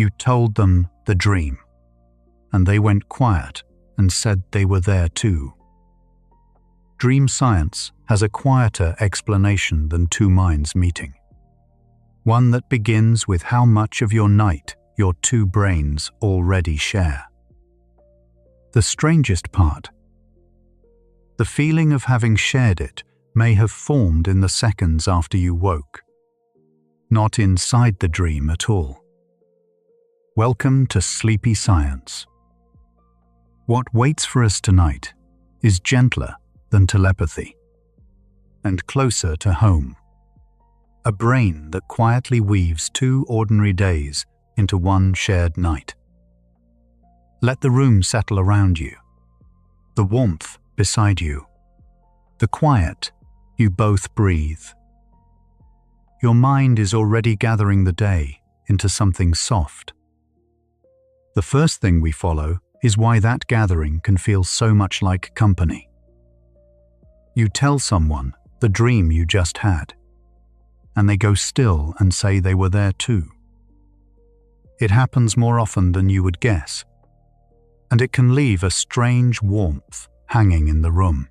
You told them the dream, and they went quiet and said they were there too. Dream science has a quieter explanation than two minds meeting. One that begins with how much of your night your two brains already share. The strangest part. The feeling of having shared it may have formed in the seconds after you woke, not inside the dream at all. Welcome to Sleepy Science. What waits for us tonight is gentler than telepathy and closer to home. A brain that quietly weaves two ordinary days into one shared night. Let the room settle around you, the warmth beside you, the quiet you both breathe. Your mind is already gathering the day into something soft. The first thing we follow is why that gathering can feel so much like company. You tell someone the dream you just had, and they go still and say they were there too. It happens more often than you would guess, and it can leave a strange warmth hanging in the room.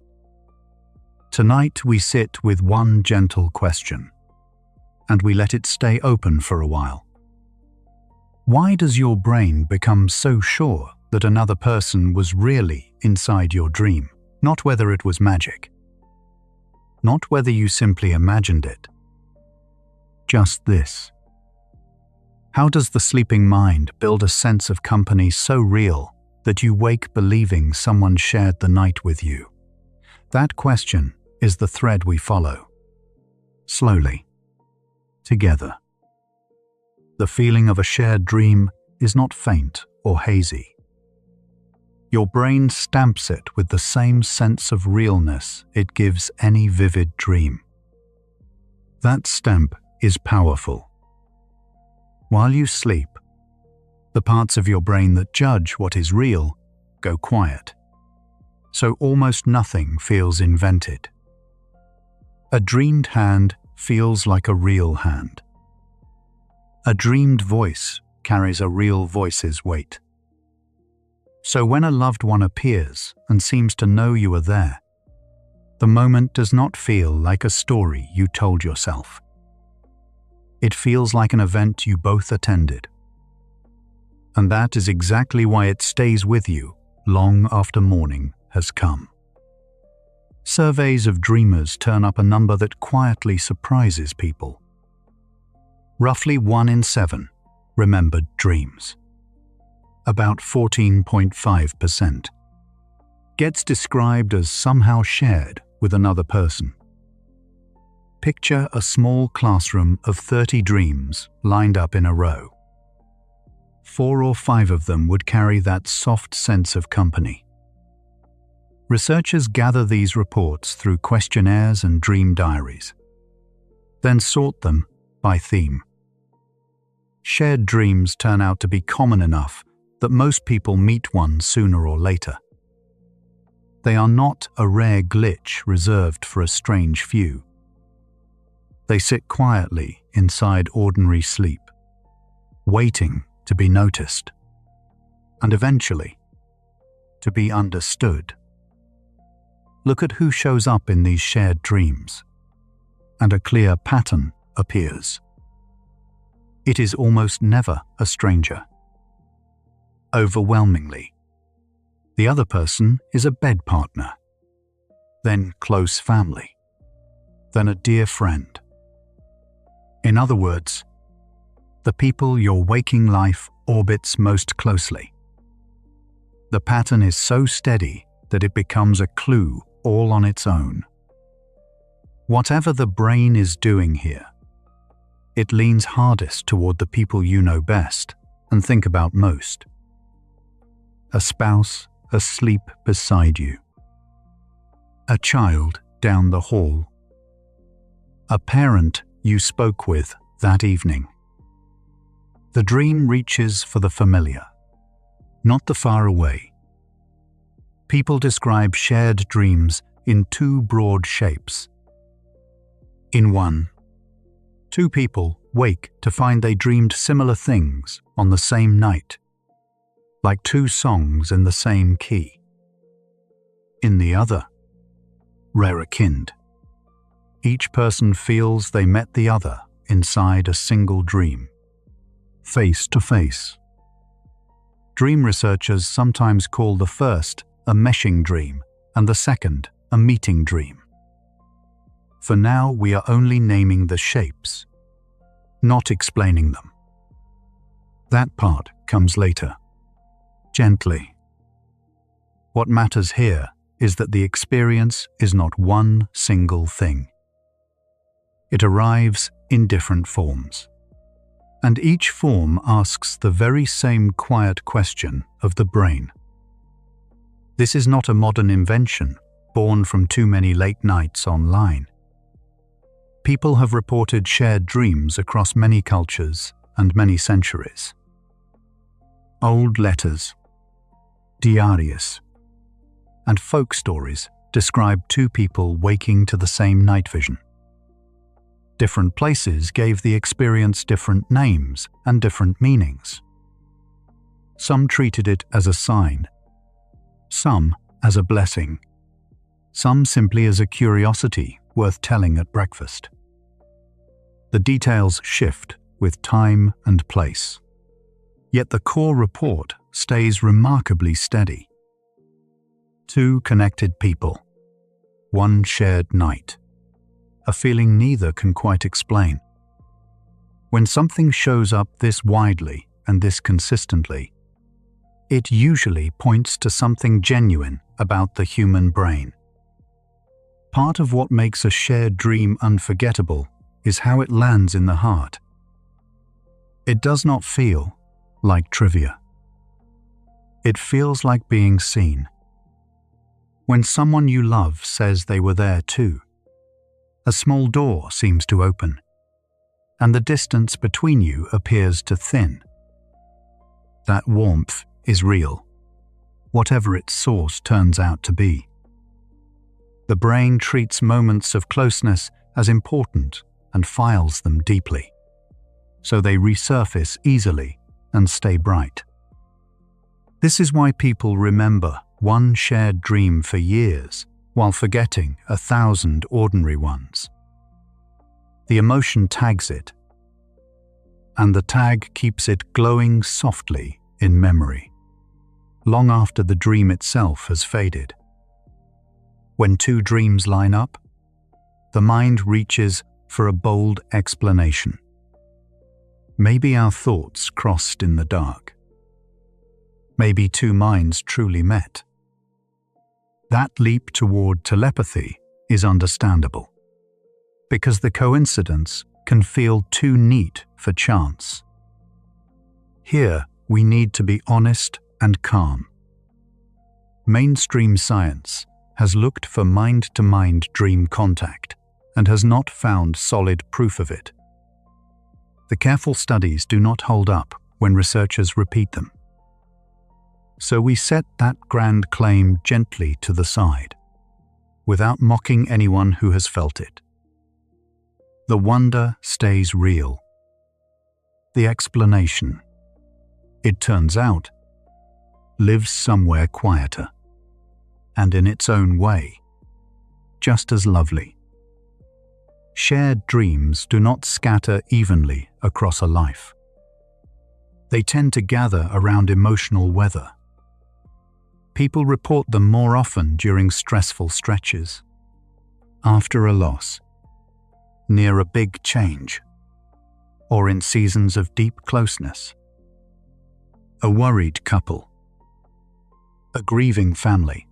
Tonight we sit with one gentle question, and we let it stay open for a while. Why does your brain become so sure that another person was really inside your dream? Not whether it was magic. Not whether you simply imagined it. Just this. How does the sleeping mind build a sense of company so real that you wake believing someone shared the night with you? That question is the thread we follow. Slowly. Together. The feeling of a shared dream is not faint or hazy. Your brain stamps it with the same sense of realness it gives any vivid dream. That stamp is powerful. While you sleep, the parts of your brain that judge what is real go quiet, so almost nothing feels invented. A dreamed hand feels like a real hand. A dreamed voice carries a real voice's weight. So when a loved one appears and seems to know you are there, the moment does not feel like a story you told yourself. It feels like an event you both attended. And that is exactly why it stays with you long after morning has come. Surveys of dreamers turn up a number that quietly surprises people. Roughly 1 in 7 remembered dreams. About 14.5%. Gets described as somehow shared with another person. Picture a small classroom of 30 dreams lined up in a row. 4 or 5 of them would carry that soft sense of company. Researchers gather these reports through questionnaires and dream diaries, then sort them by theme. Shared dreams turn out to be common enough that most people meet one sooner or later. They are not a rare glitch reserved for a strange few. They sit quietly inside ordinary sleep, waiting to be noticed, and eventually to be understood. Look at who shows up in these shared dreams, and a clear pattern appears. It is almost never a stranger. Overwhelmingly, the other person is a bed partner, then close family, then a dear friend. In other words, the people your waking life orbits most closely. The pattern is so steady that it becomes a clue all on its own. Whatever the brain is doing here, it leans hardest toward the people you know best and think about most. A spouse asleep beside you. A child down the hall. A parent you spoke with that evening. The dream reaches for the familiar, not the far away. People describe shared dreams in 2 broad shapes. In one, Two people wake to find they dreamed similar things on the same night, like two songs in the same key. In the other, rarekind, each person feels they met the other inside a single dream, face to face. Dream researchers sometimes call the first a meshing dream and the second a meeting dream. For now, we are only naming the shapes, not explaining them. That part comes later, gently. What matters here is that the experience is not one single thing. It arrives in different forms, and each form asks the very same quiet question of the brain. This is not a modern invention born from too many late nights online. People have reported shared dreams across many cultures and many centuries. Old letters, diarios, and folk stories describe two people waking to the same night vision. Different places gave the experience different names and different meanings. Some treated it as a sign, some as a blessing, some simply as a curiosity worth telling at breakfast. The details shift with time and place, yet the core report stays remarkably steady. Two connected people, one shared night, a feeling neither can quite explain. When something shows up this widely and this consistently, it usually points to something genuine about the human brain. Part of what makes a shared dream unforgettable is how it lands in the heart. It does not feel like trivia. It feels like being seen. When someone you love says they were there too, a small door seems to open, and the distance between you appears to thin. That warmth is real, whatever its source turns out to be. The brain treats moments of closeness as important and files them deeply, so they resurface easily and stay bright. This is why people remember one shared dream for years while forgetting 1,000 ordinary ones. The emotion tags it, and the tag keeps it glowing softly in memory, long after the dream itself has faded. When two dreams line up, the mind reaches for a bold explanation. Maybe our thoughts crossed in the dark. Maybe two minds truly met. That leap toward telepathy is understandable, because the coincidence can feel too neat for chance. Here, we need to be honest and calm. Mainstream science has looked for mind-to-mind dream contact and has not found solid proof of it. The careful studies do not hold up when researchers repeat them. So we set that grand claim gently to the side, without mocking anyone who has felt it. The wonder stays real. The explanation, it turns out, lives somewhere quieter, and in its own way, just as lovely. Shared dreams do not scatter evenly across a life. They tend to gather around emotional weather. People report them more often during stressful stretches, after a loss, near a big change, or in seasons of deep closeness. A worried couple, a grieving family,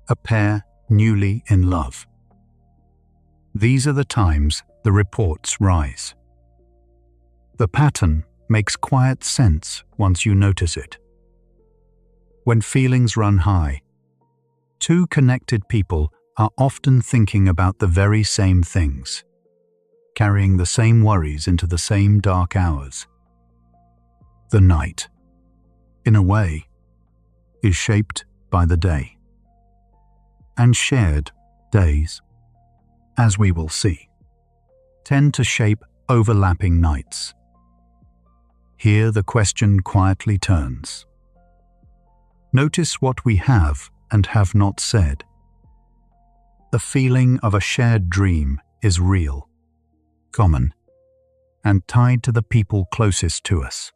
a pair newly in love. These are the times the reports rise. The pattern makes quiet sense once you notice it. When feelings run high, two connected people are often thinking about the very same things, carrying the same worries into the same dark hours. The night, in a way, is shaped by the day, and shared days, as we will see, tend to shape overlapping nights. Here the question quietly turns. Notice what we have and have not said. The feeling of a shared dream is real, common, and tied to the people closest to us.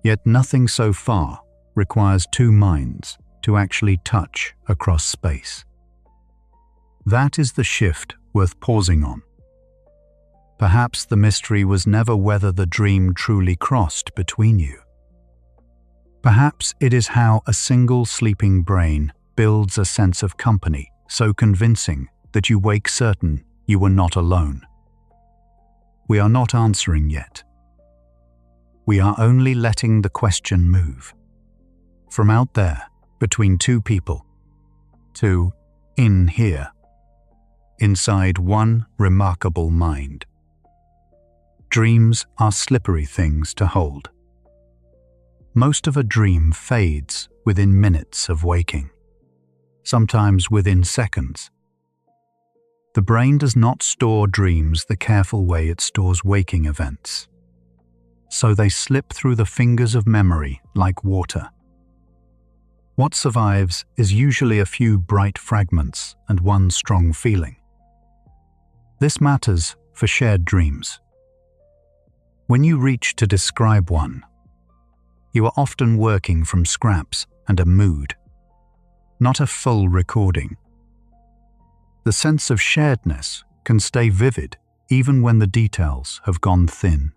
Yet nothing so far requires two minds to actually touch across space. That is the shift worth pausing on. Perhaps the mystery was never whether the dream truly crossed between you. Perhaps it is how a single sleeping brain builds a sense of company so convincing that you wake certain you were not alone. We are not answering yet. We are only letting the question move. From out there, between two people, to in here, inside one remarkable mind. Dreams are slippery things to hold. Most of a dream fades within minutes of waking, sometimes within seconds. The brain does not store dreams the careful way it stores waking events. So they slip through the fingers of memory like water. What survives is usually a few bright fragments and one strong feeling. This matters for shared dreams. When you reach to describe one, you are often working from scraps and a mood, not a full recording. The sense of sharedness can stay vivid even when the details have gone thin.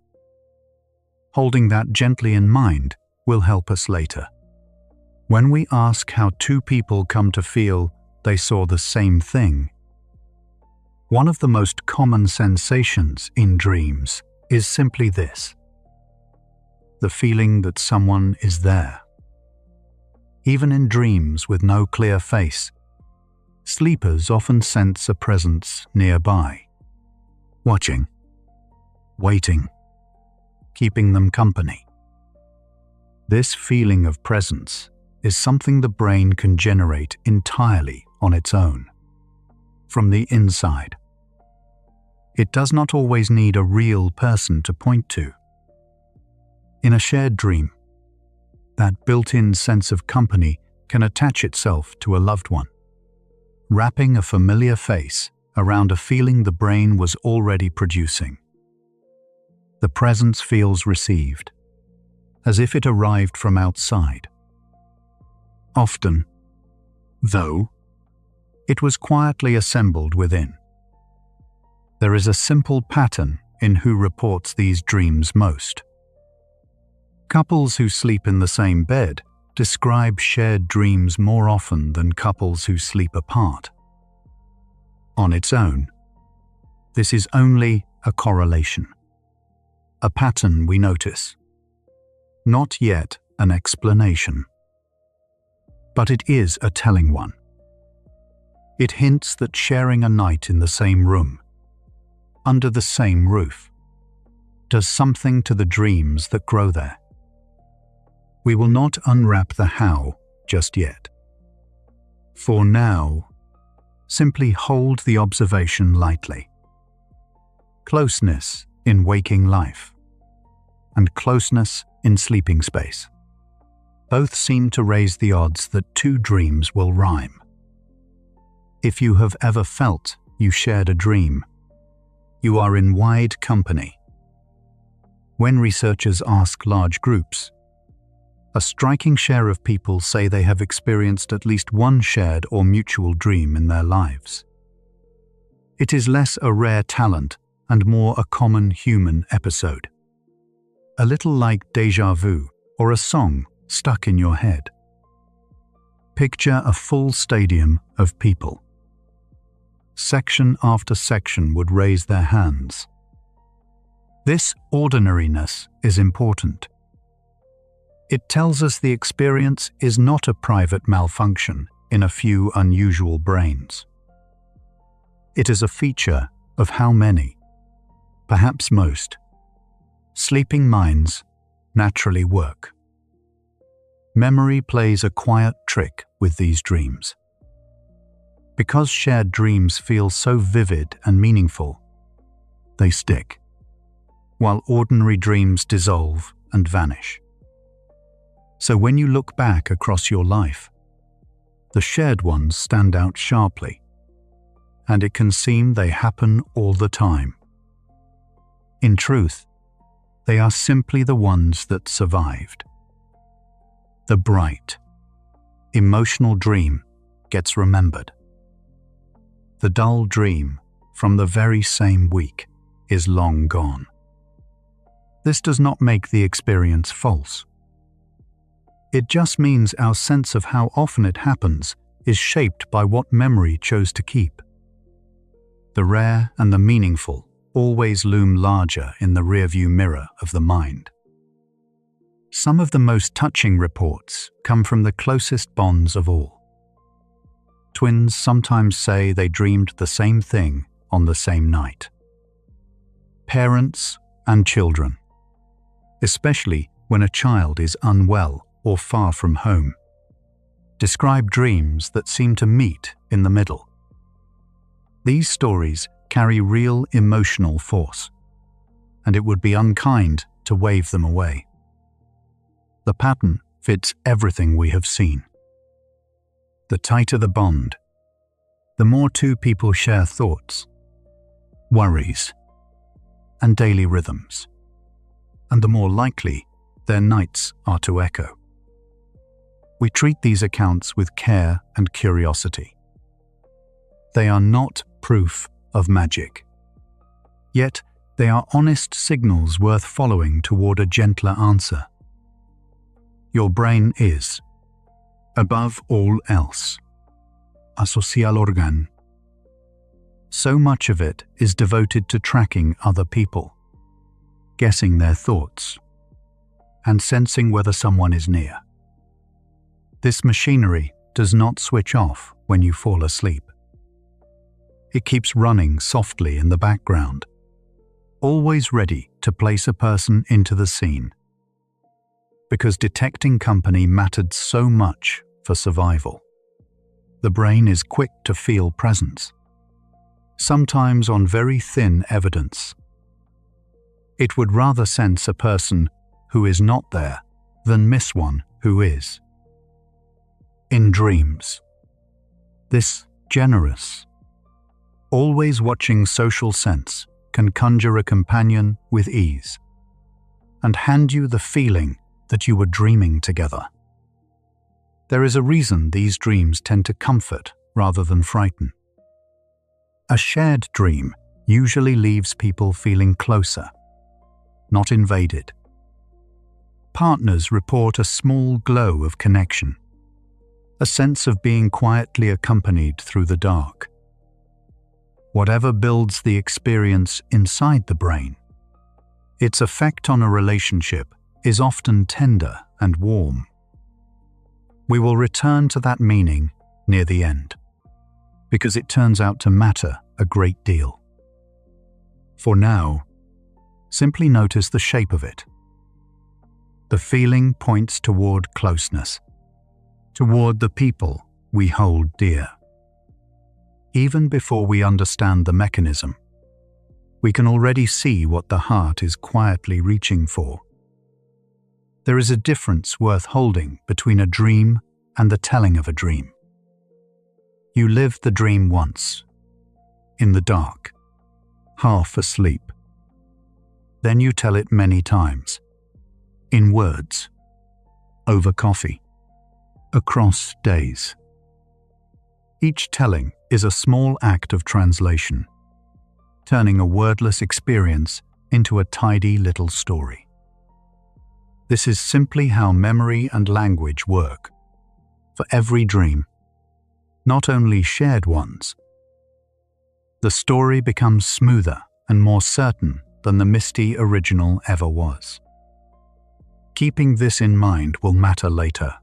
Holding that gently in mind will help us later. When we ask how two people come to feel they saw the same thing, one of the most common sensations in dreams is simply this: the feeling that someone is there. Even in dreams with no clear face, sleepers often sense a presence nearby, watching, waiting, keeping them company. This feeling of presence is something the brain can generate entirely on its own, from the inside. It does not always need a real person to point to. In a shared dream, that built-in sense of company can attach itself to a loved one, wrapping a familiar face around a feeling the brain was already producing. The presence feels received, as if it arrived from outside. Often, though, it was quietly assembled within. There is a simple pattern in who reports these dreams most. Couples who sleep in the same bed describe shared dreams more often than couples who sleep apart. On its own, this is only a correlation, a pattern we notice, not yet an explanation. But it is a telling one. It hints that sharing a night in the same room, under the same roof, does something to the dreams that grow there. We will not unwrap the how just yet. For now, simply hold the observation lightly. Closeness in waking life, and closeness in sleeping space. Both seem to raise the odds that two dreams will rhyme. If you have ever felt you shared a dream, you are in wide company. When researchers ask large groups, a striking share of people say they have experienced at least one shared or mutual dream in their lives. It is less a rare talent and more a common human episode. A little like déjà vu or a song stuck in your head. Picture a full stadium of people. Section after section would raise their hands. This ordinariness is important. It tells us the experience is not a private malfunction in a few unusual brains. It is a feature of how many, perhaps most, sleeping minds naturally work. Memory plays a quiet trick with these dreams. Because shared dreams feel so vivid and meaningful, they stick, while ordinary dreams dissolve and vanish. So when you look back across your life, the shared ones stand out sharply, and it can seem they happen all the time. In truth, they are simply the ones that survived. The bright, emotional dream gets remembered. The dull dream from the very same week is long gone. This does not make the experience false. It just means our sense of how often it happens is shaped by what memory chose to keep. The rare and the meaningful always loom larger in the rearview mirror of the mind. Some of the most touching reports come from the closest bonds of all. Twins sometimes say they dreamed the same thing on the same night. Parents and children, especially when a child is unwell or far from home, describe dreams that seem to meet in the middle. These stories carry real emotional force, and it would be unkind to wave them away. The pattern fits everything we have seen. The tighter the bond, the more two people share thoughts, worries, and daily rhythms, and the more likely their nights are to echo. We treat these accounts with care and curiosity. They are not proof of magic. Yet, they are honest signals worth following toward a gentler answer. Your brain is, above all else, a social organ. So much of it is devoted to tracking other people, guessing their thoughts, and sensing whether someone is near. This machinery does not switch off when you fall asleep. It keeps running softly in the background, always ready to place a person into the scene. Because detecting company mattered so much for survival, the brain is quick to feel presence, sometimes on very thin evidence. It would rather sense a person who is not there than miss one who is. In dreams, this generous, always watching social sense can conjure a companion with ease and hand you the feeling that you were dreaming together. There is a reason these dreams tend to comfort rather than frighten. A shared dream usually leaves people feeling closer, not invaded. Partners report a small glow of connection, a sense of being quietly accompanied through the dark. Whatever builds the experience inside the brain, its effect on a relationship is often tender and warm. We will return to that meaning near the end, because it turns out to matter a great deal. For now, simply notice the shape of it. The feeling points toward closeness, toward the people we hold dear. Even before we understand the mechanism, we can already see what the heart is quietly reaching for. There is a difference worth holding between a dream and the telling of a dream. You live the dream once, in the dark, half asleep. Then you tell it many times, in words, over coffee, across days. Each telling is a small act of translation, turning a wordless experience into a tidy little story. This is simply how memory and language work. For every dream, not only shared ones, the story becomes smoother and more certain than the misty original ever was. Keeping this in mind will matter later.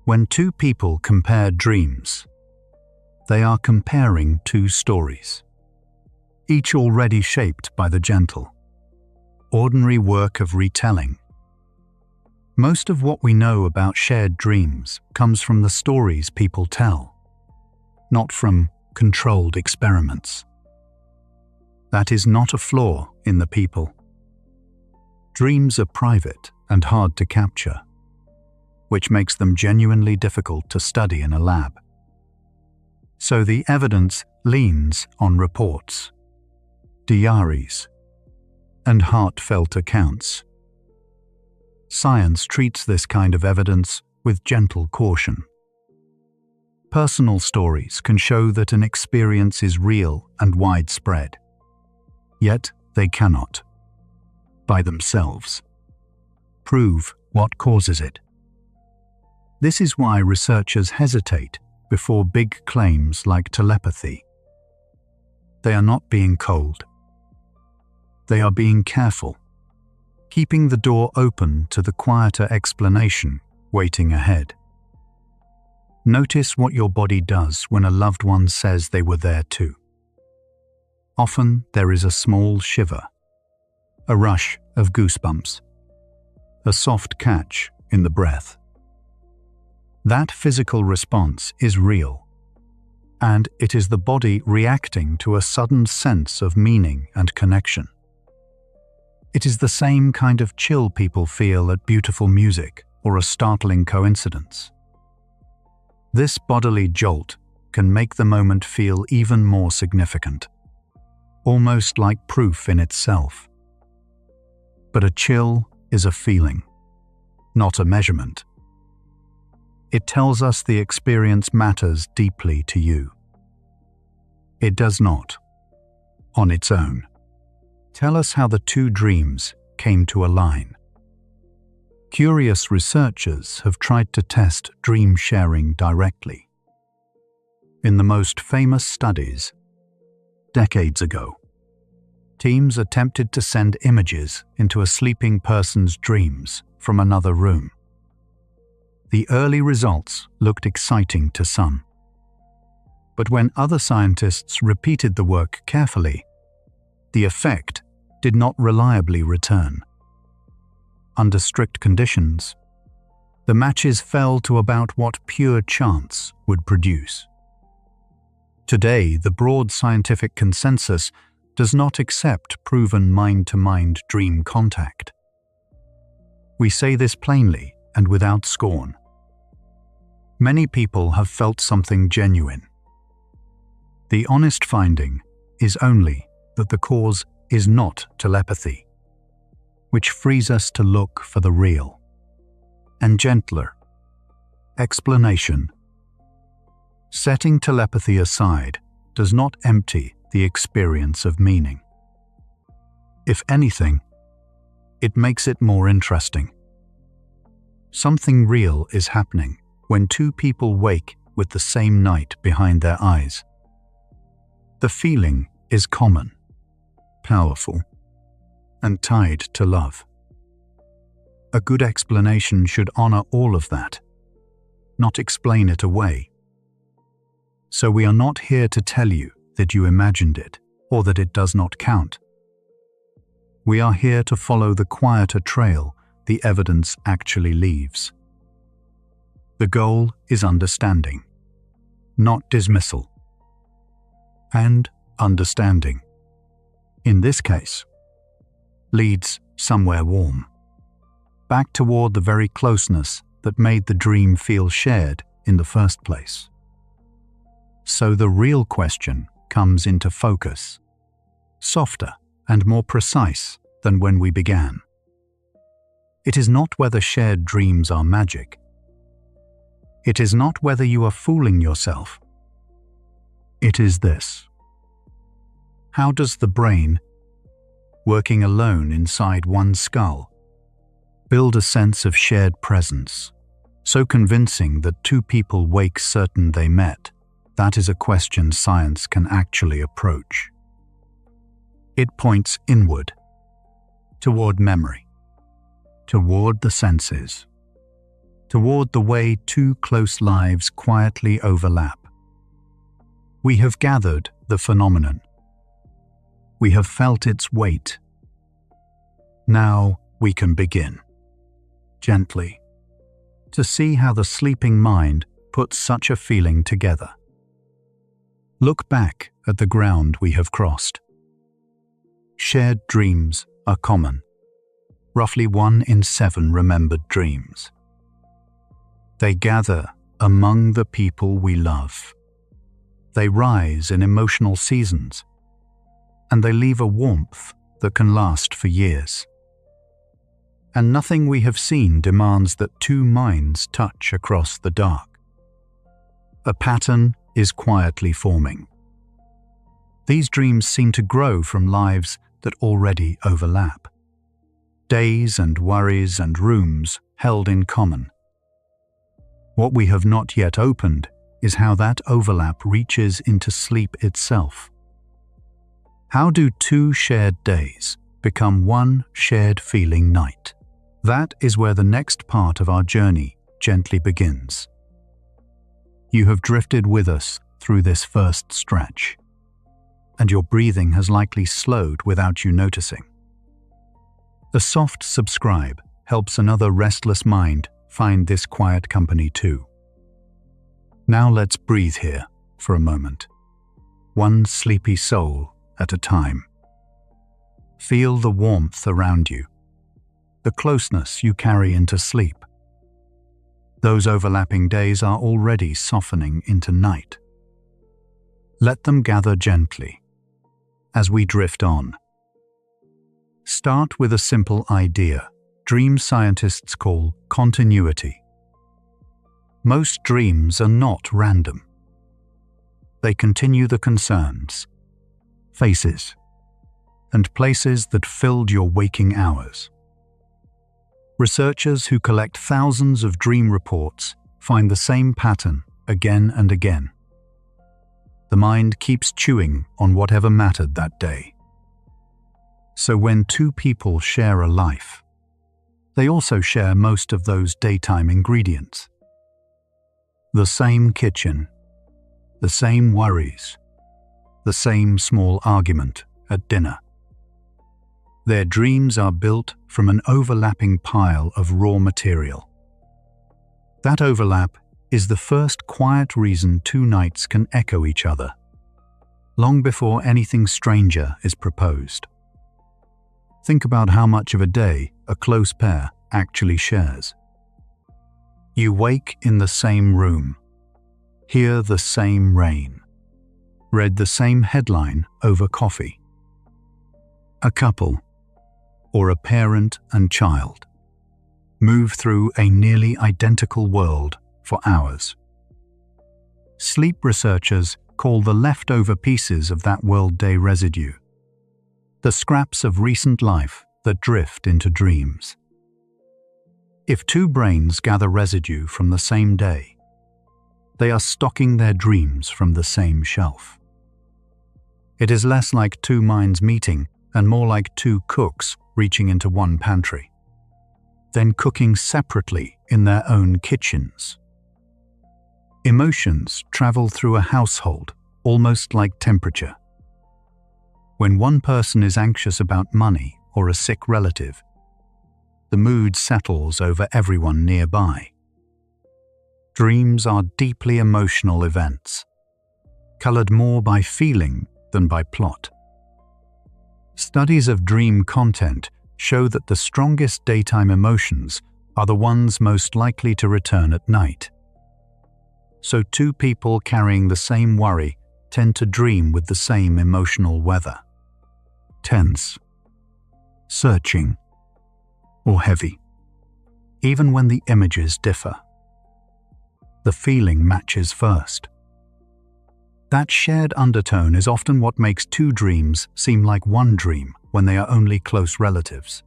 When two people compare dreams, they are comparing two stories, each already shaped by the gentle, ordinary work of retelling. Most of what we know about shared dreams comes from the stories people tell, not from controlled experiments. That is not a flaw in the people. Dreams are private and hard to capture, which makes them genuinely difficult to study in a lab. So the evidence leans on reports, diaries, and heartfelt accounts. Science treats this kind of evidence with gentle caution. Personal stories can show that an experience is real and widespread, yet they cannot, by themselves, prove what causes it. This is why researchers hesitate before big claims like telepathy. They are not being cold. They are being careful, keeping the door open to the quieter explanation waiting ahead. Notice what your body does when a loved one says they were there too. Often there is a small shiver, a rush of goosebumps, a soft catch in the breath. That physical response is real, and it is the body reacting to a sudden sense of meaning and connection. It is the same kind of chill people feel at beautiful music or a startling coincidence. This bodily jolt can make the moment feel even more significant, almost like proof in itself. But a chill is a feeling, not a measurement. It tells us the experience matters deeply to you. It does not, on its own, tell us how the two dreams came to align. Curious researchers have tried to test dream sharing directly. In the most famous studies, decades ago, teams attempted to send images into a sleeping person's dreams from another room. The early results looked exciting to some. But when other scientists repeated the work carefully, the effect did not reliably return. Under strict conditions, the matches fell to about what pure chance would produce. Today, the broad scientific consensus does not accept proven mind-to-mind dream contact. We say this plainly and without scorn. Many people have felt something genuine. The honest finding is only that the cause is not telepathy, which frees us to look for the real and gentler explanation. Setting telepathy aside does not empty the experience of meaning. If anything, it makes it more interesting. Something real is happening when two people wake with the same night behind their eyes. The feeling is common, powerful, and tied to love. A good explanation should honor all of that, not explain it away. So we are not here to tell you that you imagined it or that it does not count. We are here to follow the quieter trail the evidence actually leaves. The goal is understanding, not dismissal. And understanding, in this case, leads somewhere warm, back toward the very closeness that made the dream feel shared in the first place. So the real question comes into focus, softer and more precise than when we began. It is not whether shared dreams are magic. It is not whether you are fooling yourself. It is this: how does the brain, working alone inside one skull, build a sense of shared presence, so convincing that two people wake certain they met? That is a question science can actually approach. It points inward, toward memory, toward the senses, toward the way two close lives quietly overlap. We have gathered the phenomenon. We have felt its weight. Now we can begin, gently, to see how the sleeping mind puts such a feeling together. Look back at the ground we have crossed. shared dreams are common. Roughly 1 in 7 remembered dreams. They gather among the people we love. They rise in emotional seasons, and they leave a warmth that can last for years. And nothing we have seen demands that two minds touch across the dark. A pattern is quietly forming. These dreams seem to grow from lives that already overlap. Days and worries and rooms held in common. What we have not yet opened is how that overlap reaches into sleep itself. How do 2 shared days become 1 shared feeling night? That is where the next part of our journey gently begins. You have drifted with us through this first stretch, and your breathing has likely slowed without you noticing. A soft subscribe helps another restless mind find this quiet company too. Now let's breathe here for a moment, 1 sleepy soul at a time. Feel the warmth around you, the closeness you carry into sleep. Those overlapping days are already softening into night. Let them gather gently as we drift on. Start with a simple idea dream scientists call continuity. Most dreams are not random. They continue the concerns, faces, and places that filled your waking hours. Researchers who collect thousands of dream reports find the same pattern again and again. The mind keeps chewing on whatever mattered that day. So when 2 people share a life, they also share most of those daytime ingredients. The same kitchen, the same worries, the same small argument at dinner. Their dreams are built from an overlapping pile of raw material. That overlap is the first quiet reason 2 nights can echo each other, long before anything stranger is proposed. Think about how much of a day a close pair actually shares. You wake in the same room, hear the same rain, read the same headline over coffee. A couple, or a parent and child, move through a nearly identical world for hours. Sleep researchers call the leftover pieces of that world day residue, the scraps of recent life that drift into dreams. If 2 brains gather residue from the same day, they are stocking their dreams from the same shelf. It is less like 2 minds meeting and more like 2 cooks reaching into one pantry, then cooking separately in their own kitchens. Emotions travel through a household almost like temperature. When one person is anxious about money or a sick relative, the mood settles over everyone nearby. Dreams are deeply emotional events, colored more by feeling than by plot. Studies of dream content show that the strongest daytime emotions are the ones most likely to return at night. So 2 people carrying the same worry tend to dream with the same emotional weather. Tense, searching, or heavy. Even when the images differ, the feeling matches first. That shared undertone is often what makes 2 dreams seem like one dream when they are only close relatives.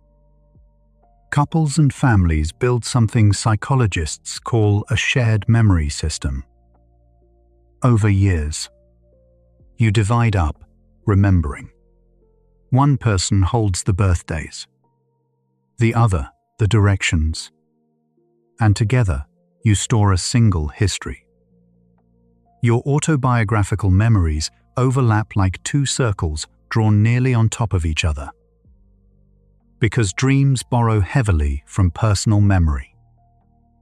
Couples and families build something psychologists call a shared memory system. Over years, you divide up, remembering. One person holds the birthdays, the other the directions, and together you store a single history. Your autobiographical memories overlap like 2 circles drawn nearly on top of each other. Because dreams borrow heavily from personal memory,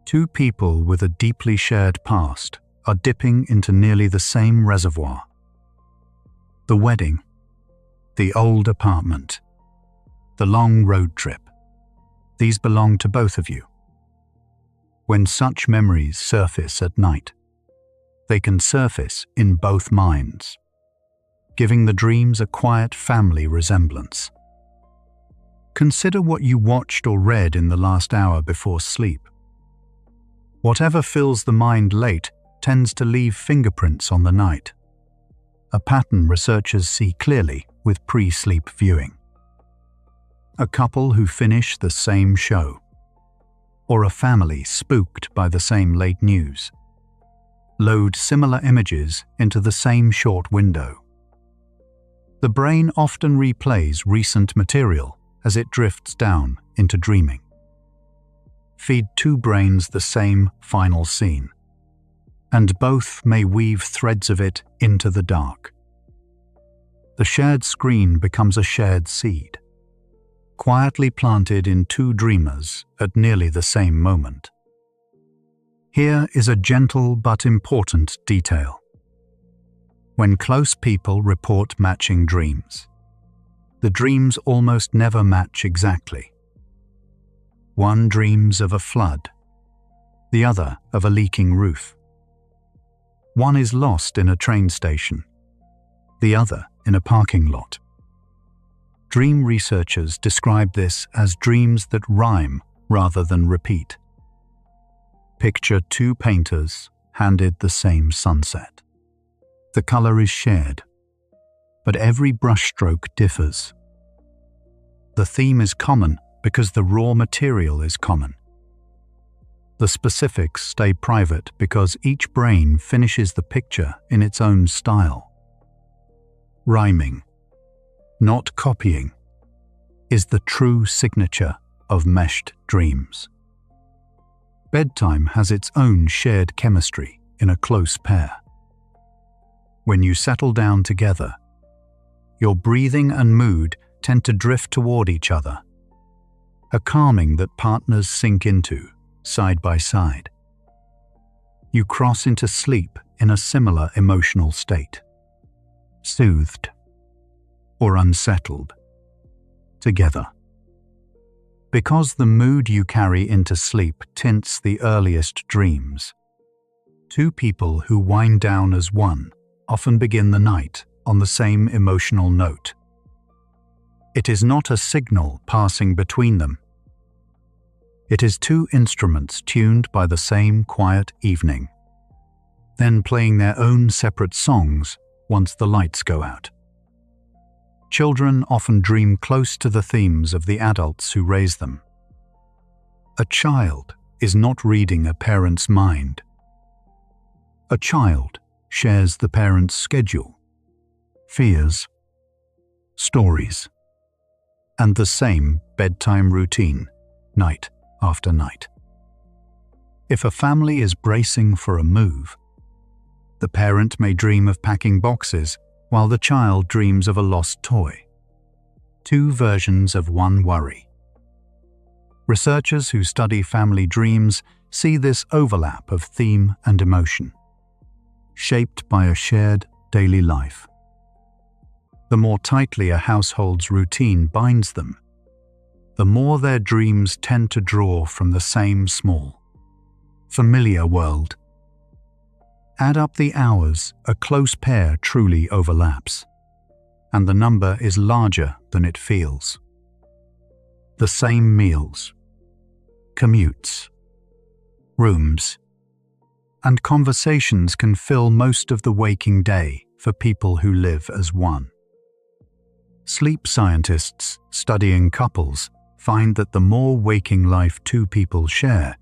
2 people with a deeply shared past are dipping into nearly the same reservoir. The wedding, the old apartment, the long road trip. These belong to both of you. When such memories surface at night, they can surface in both minds, giving the dreams a quiet family resemblance. Consider what you watched or read in the last hour before sleep. Whatever fills the mind late tends to leave fingerprints on the night, a pattern researchers see clearly with pre-sleep viewing. A couple who finish the same show, or a family spooked by the same late news, load similar images into the same short window. The brain often replays recent material as it drifts down into dreaming. Feed two brains the same final scene, and both may weave threads of it into the dark. The shared screen becomes a shared seed, quietly planted in two dreamers at nearly the same moment. Here is a gentle but important detail. When close people report matching dreams, the dreams almost never match exactly. One dreams of a flood, the other of a leaking roof. One is lost in a train station, the other in a parking lot. Dream researchers describe this as dreams that rhyme rather than repeat. Picture two painters handed the same sunset. The color is shared, but every brushstroke differs. The theme is common because the raw material is common. The specifics stay private because each brain finishes the picture in its own style. Rhyming, not copying, is the true signature of meshed dreams. Bedtime has its own shared chemistry in a close pair. When you settle down together, your breathing and mood tend to drift toward each other, a calming that partners sink into, side by side. You cross into sleep in a similar emotional state, soothed or unsettled, together. Because the mood you carry into sleep tints the earliest dreams, two people who wind down as one often begin the night on the same emotional note. It is not a signal passing between them. It is two instruments tuned by the same quiet evening, then playing their own separate songs once the lights go out. Children often dream close to the themes of the adults who raise them. A child is not reading a parent's mind. A child shares the parent's schedule, fears, stories, and the same bedtime routine, night after night. If a family is bracing for a move, the parent may dream of packing boxes while the child dreams of a lost toy. Two versions of one worry. Researchers who study family dreams see this overlap of theme and emotion, shaped by a shared daily life. The more tightly a household's routine binds them, the more their dreams tend to draw from the same small, familiar world. Add up the hours a close pair truly overlaps, and the number is larger than it feels. The same meals, commutes, rooms, and conversations can fill most of the waking day for people who live as one. Sleep scientists studying couples find that the more waking life two people share,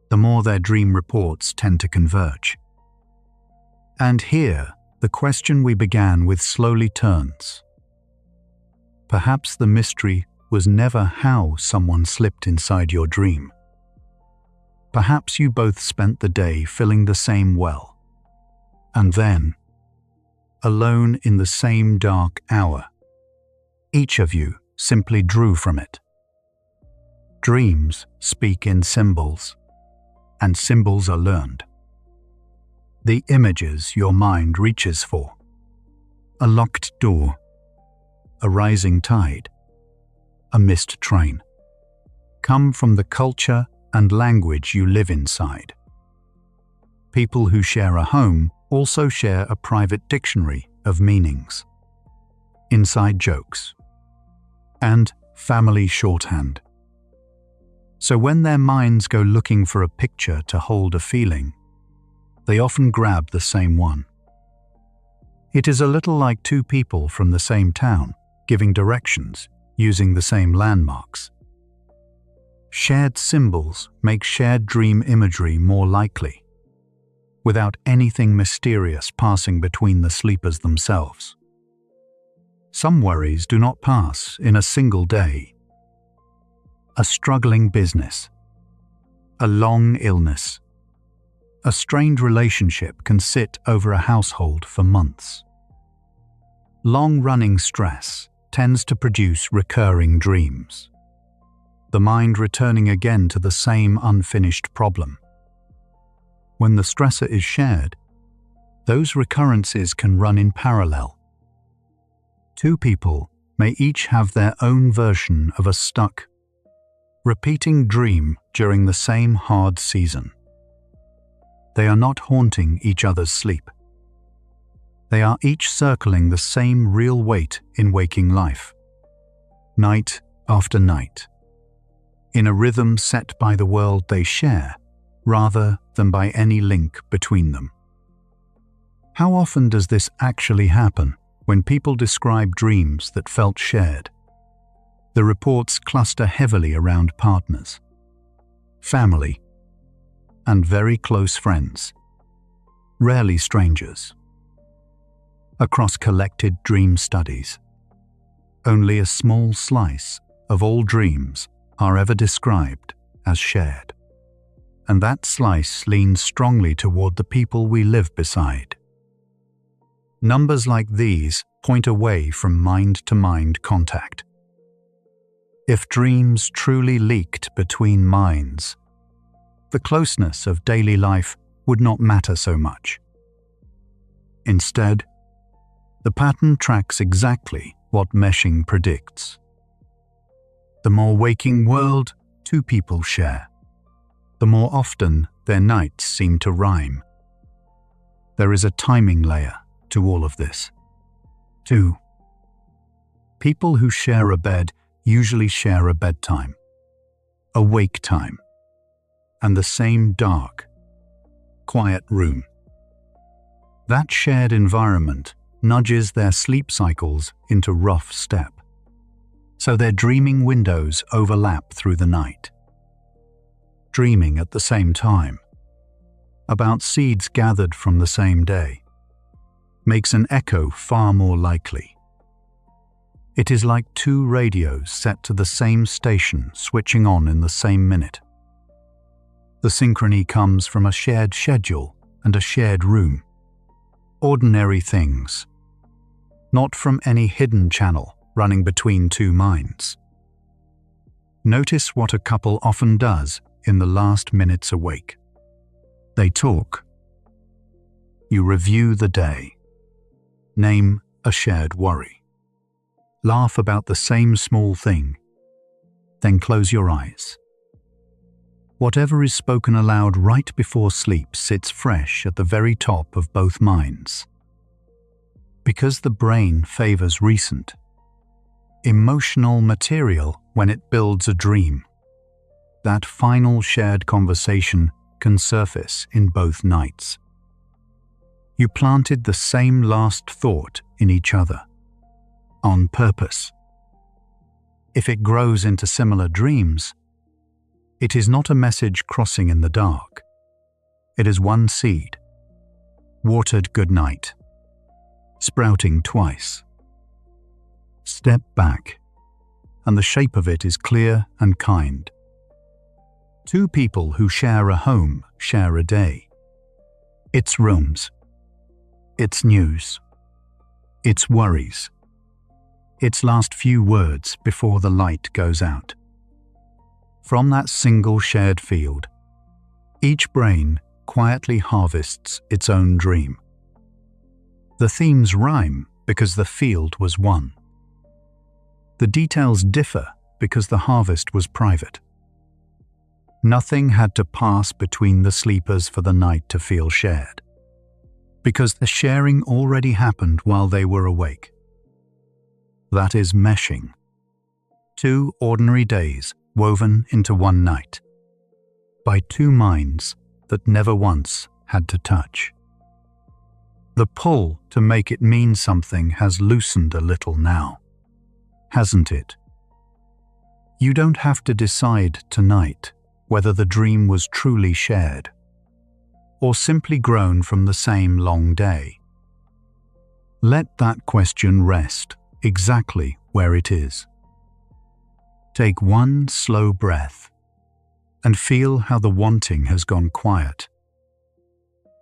the more their dream reports tend to converge. And here, the question we began with slowly turns. Perhaps the mystery was never how someone slipped inside your dream. Perhaps you both spent the day filling the same well, and then, alone in the same dark hour, each of you simply drew from it. Dreams speak in symbols, and symbols are learned. The images your mind reaches for. A locked door, a rising tide, a missed train, come from the culture and language you live inside. People who share a home also share a private dictionary of meanings, inside jokes, and family shorthand. So when their minds go looking for a picture to hold a feeling, they often grab the same one. It is a little like two people from the same town giving directions using the same landmarks. Shared symbols make shared dream imagery more likely, without anything mysterious passing between the sleepers themselves. Some worries do not pass in a single day. A struggling business, a long illness, a strained relationship can sit over a household for months. Long-running stress tends to produce recurring dreams, the mind returning again to the same unfinished problem. When the stressor is shared, those recurrences can run in parallel. Two people may each have their own version of a stuck, repeating dream during the same hard season. They are not haunting each other's sleep. They are each circling the same real weight in waking life, night after night, in a rhythm set by the world they share, rather than by any link between them. How often does this actually happen when people describe dreams that felt shared? The reports cluster heavily around partners, family, and very close friends, rarely strangers. Across collected dream studies, only a small slice of all dreams are ever described as shared, and that slice leans strongly toward the people we live beside. Numbers like these point away from mind-to-mind contact. If dreams truly leaked between minds, the closeness of daily life would not matter so much. Instead, the pattern tracks exactly what meshing predicts. The more waking world two people share, the more often their nights seem to rhyme. There is a timing layer to all of this. 2. People who share a bed usually share a bedtime, a wake time, and the same dark, quiet room. That shared environment nudges their sleep cycles into rough step, so their dreaming windows overlap through the night. Dreaming at the same time, about seeds gathered from the same day, makes an echo far more likely. It is like two radios set to the same station switching on in the same minute. The synchrony comes from a shared schedule and a shared room. Ordinary things, not from any hidden channel running between two minds. Notice what a couple often does in the last minutes awake. They talk. You review the day. Name a shared worry. Laugh about the same small thing. Then close your eyes. Whatever is spoken aloud right before sleep sits fresh at the very top of both minds. Because the brain favors recent, emotional material when it builds a dream, that final shared conversation can surface in both nights. You planted the same last thought in each other, on purpose. If it grows into similar dreams, it is not a message crossing in the dark. It is one seed, watered goodnight, sprouting twice. Step back, and the shape of it is clear and kind. Two people who share a home share a day. Its rooms, its news, its worries, its last few words before the light goes out. From that single shared field, each brain quietly harvests its own dream. The themes rhyme because the field was one. The details differ because the harvest was private. Nothing had to pass between the sleepers for the night to feel shared, because the sharing already happened while they were awake. That is meshing. 2 ordinary days woven into one night, by 2 minds that never once had to touch. The pull to make it mean something has loosened a little now, hasn't it? You don't have to decide tonight whether the dream was truly shared, or simply grown from the same long day. Let that question rest exactly where it is. Take one slow breath and feel how the wanting has gone quiet.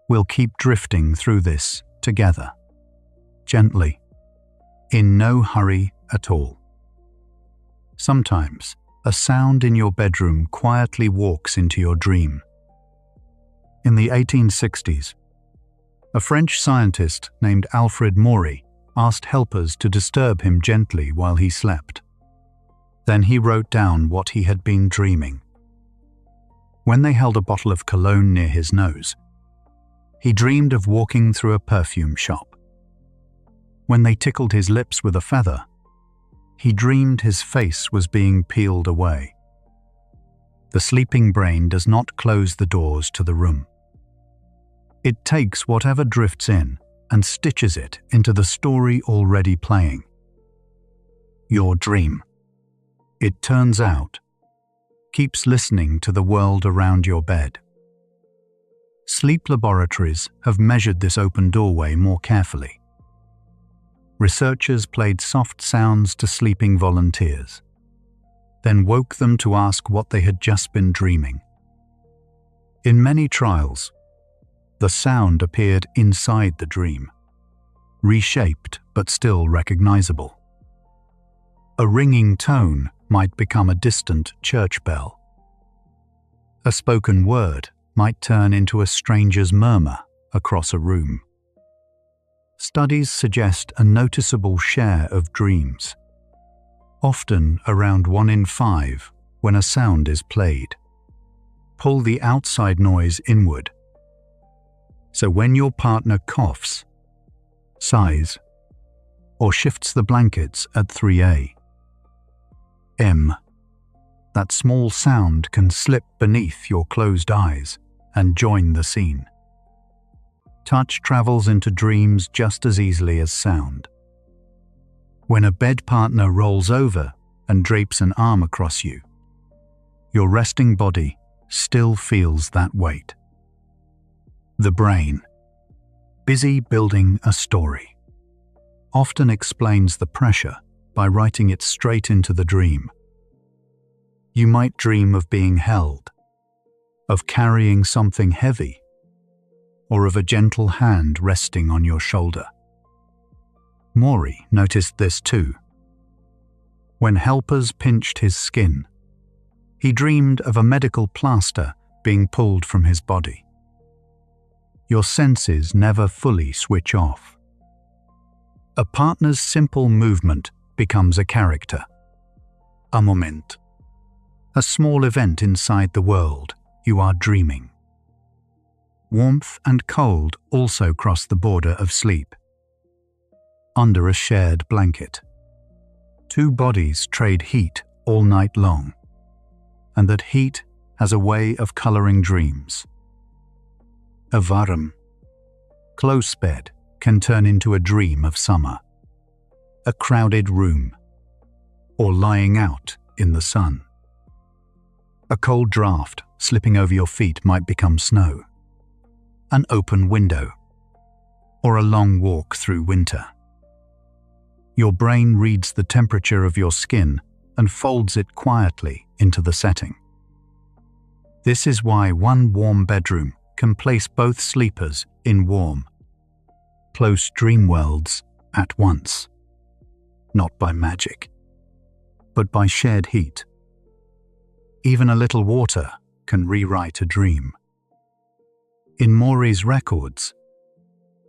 We'll keep drifting through this together, gently, in no hurry at all. Sometimes, a sound in your bedroom quietly walks into your dream. In the 1860s, a French scientist named Alfred Maury asked helpers to disturb him gently while he slept. Then he wrote down what he had been dreaming. When they held a bottle of cologne near his nose, he dreamed of walking through a perfume shop. When they tickled his lips with a feather, he dreamed his face was being peeled away. The sleeping brain does not close the doors to the room. It takes whatever drifts in and stitches it into the story already playing. Your dream, it turns out, keeps listening to the world around your bed. Sleep laboratories have measured this open doorway more carefully. Researchers played soft sounds to sleeping volunteers, then woke them to ask what they had just been dreaming. In many trials, the sound appeared inside the dream, reshaped but still recognizable. A ringing tone might become a distant church bell. A spoken word might turn into a stranger's murmur across a room. Studies suggest a noticeable share of dreams, often around 1 in 5 when a sound is played. Pull the outside noise inward. So when your partner coughs, sighs, or shifts the blankets at 3 a.m., that small sound can slip beneath your closed eyes and join the scene. Touch travels into dreams just as easily as sound. When a bed partner rolls over and drapes an arm across you, your resting body still feels that weight. The brain, busy building a story, often explains the pressure by writing it straight into the dream. You might dream of being held, of carrying something heavy, or of a gentle hand resting on your shoulder. Maury noticed this too. When helpers pinched his skin, he dreamed of a medical plaster being pulled from his body. Your senses never fully switch off. A partner's simple movement becomes a character, a moment, a small event inside the world you are dreaming. Warmth and cold also cross the border of sleep. Under a shared blanket, 2 bodies trade heat all night long, and that heat has a way of coloring dreams. A varm, close bed can turn into a dream of summer, a crowded room, or lying out in the sun. A cold draft slipping over your feet might become snow, an open window, or a long walk through winter. Your brain reads the temperature of your skin and folds it quietly into the setting. This is why one warm bedroom can place both sleepers in warm, close dream worlds at once, not by magic, but by shared heat. Even a little water can rewrite a dream. In Maury's records,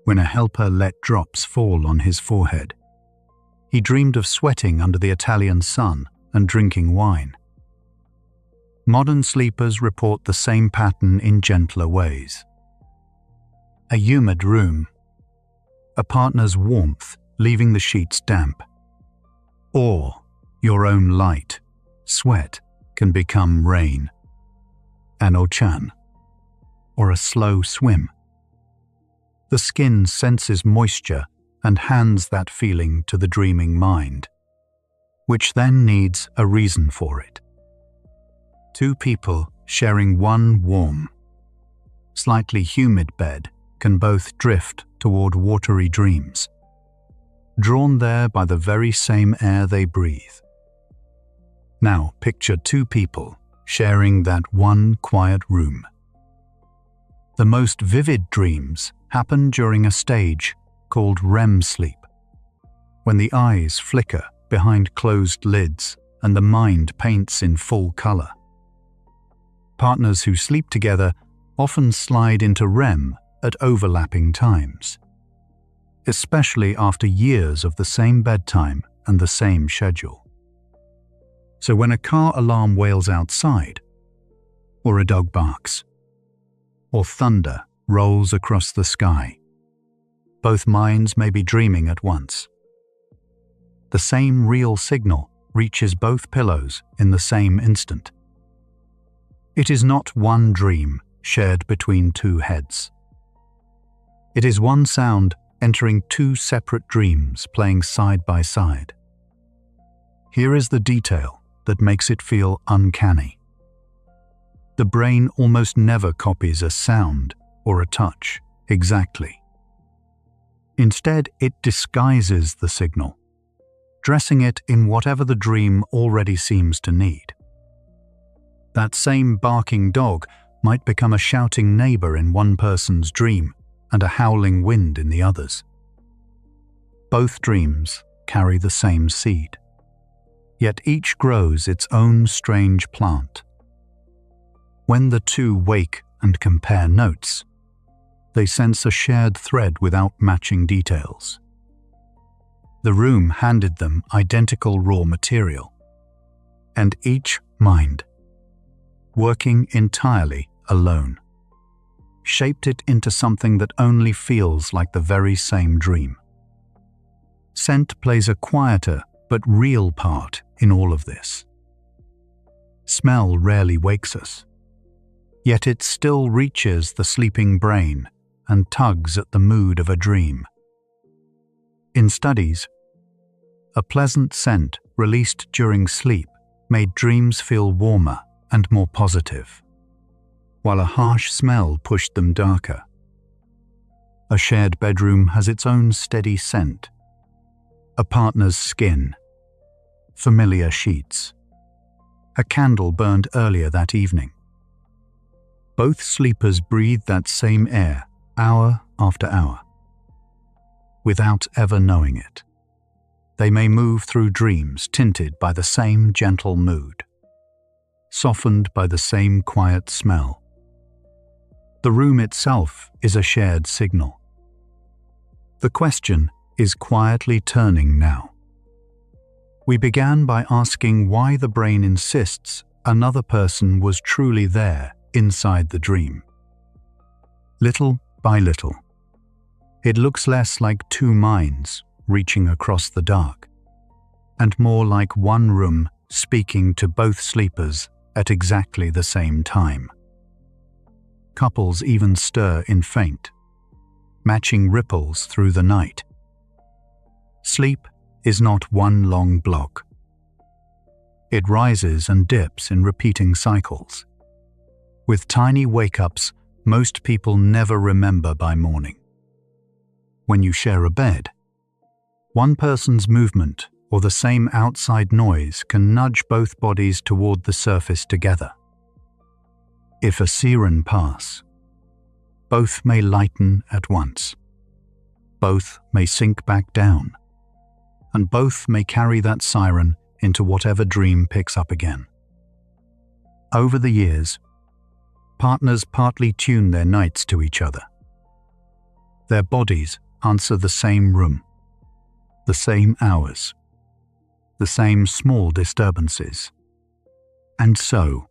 when a helper let drops fall on his forehead, he dreamed of sweating under the Italian sun and drinking wine. Modern sleepers report the same pattern in gentler ways. A humid room, a partner's warmth leaving the sheets damp, or your own light, sweat can become rain, an ochan, or a slow swim. The skin senses moisture and hands that feeling to the dreaming mind, which then needs a reason for it. Two people sharing one warm, slightly humid bed can both drift toward watery dreams, drawn there by the very same air they breathe. Now picture two people sharing that one quiet room. The most vivid dreams happen during a stage called REM sleep, when the eyes flicker behind closed lids and the mind paints in full color. Partners who sleep together often slide into REM at overlapping times, especially after years of the same bedtime and the same schedule. So when a car alarm wails outside, or a dog barks, or thunder rolls across the sky, both minds may be dreaming at once. The same real signal reaches both pillows in the same instant. It is not one dream shared between two heads. It is one sound entering two separate dreams playing side by side. Here is the detail that makes it feel uncanny. The brain almost never copies a sound or a touch exactly. Instead, it disguises the signal, dressing it in whatever the dream already seems to need. That same barking dog might become a shouting neighbor in one person's dream and a howling wind in the other's. Both dreams carry the same seed, yet each grows its own strange plant. When the two wake and compare notes, they sense a shared thread without matching details. The room handed them identical raw material, and each mind, working entirely alone, shaped it into something that only feels like the very same dream. Scent plays a quieter but real part in all of this. Smell rarely wakes us, yet it still reaches the sleeping brain and tugs at the mood of a dream. In studies, a pleasant scent released during sleep made dreams feel warmer and more positive, while a harsh smell pushed them darker. A shared bedroom has its own steady scent, a partner's skin, familiar sheets, a candle burned earlier that evening. Both sleepers breathe that same air hour after hour, without ever knowing it. They may move through dreams tinted by the same gentle mood, softened by the same quiet smell. The room itself is a shared signal. The question is quietly turning now. We began by asking why the brain insists another person was truly there inside the dream. Little by little, it looks less like two minds reaching across the dark, and more like one room speaking to both sleepers at exactly the same time. Couples even stir in faint, matching ripples through the night. Sleep is not one long block. It rises and dips in repeating cycles, with tiny wake-ups most people never remember by morning. When you share a bed, one person's movement or the same outside noise can nudge both bodies toward the surface together. If a siren pass, both may lighten at once. Both may sink back down, and both may carry that siren into whatever dream picks up again. Over the years, partners partly tune their nights to each other. Their bodies answer the same room, the same hours, the same small disturbances. And so,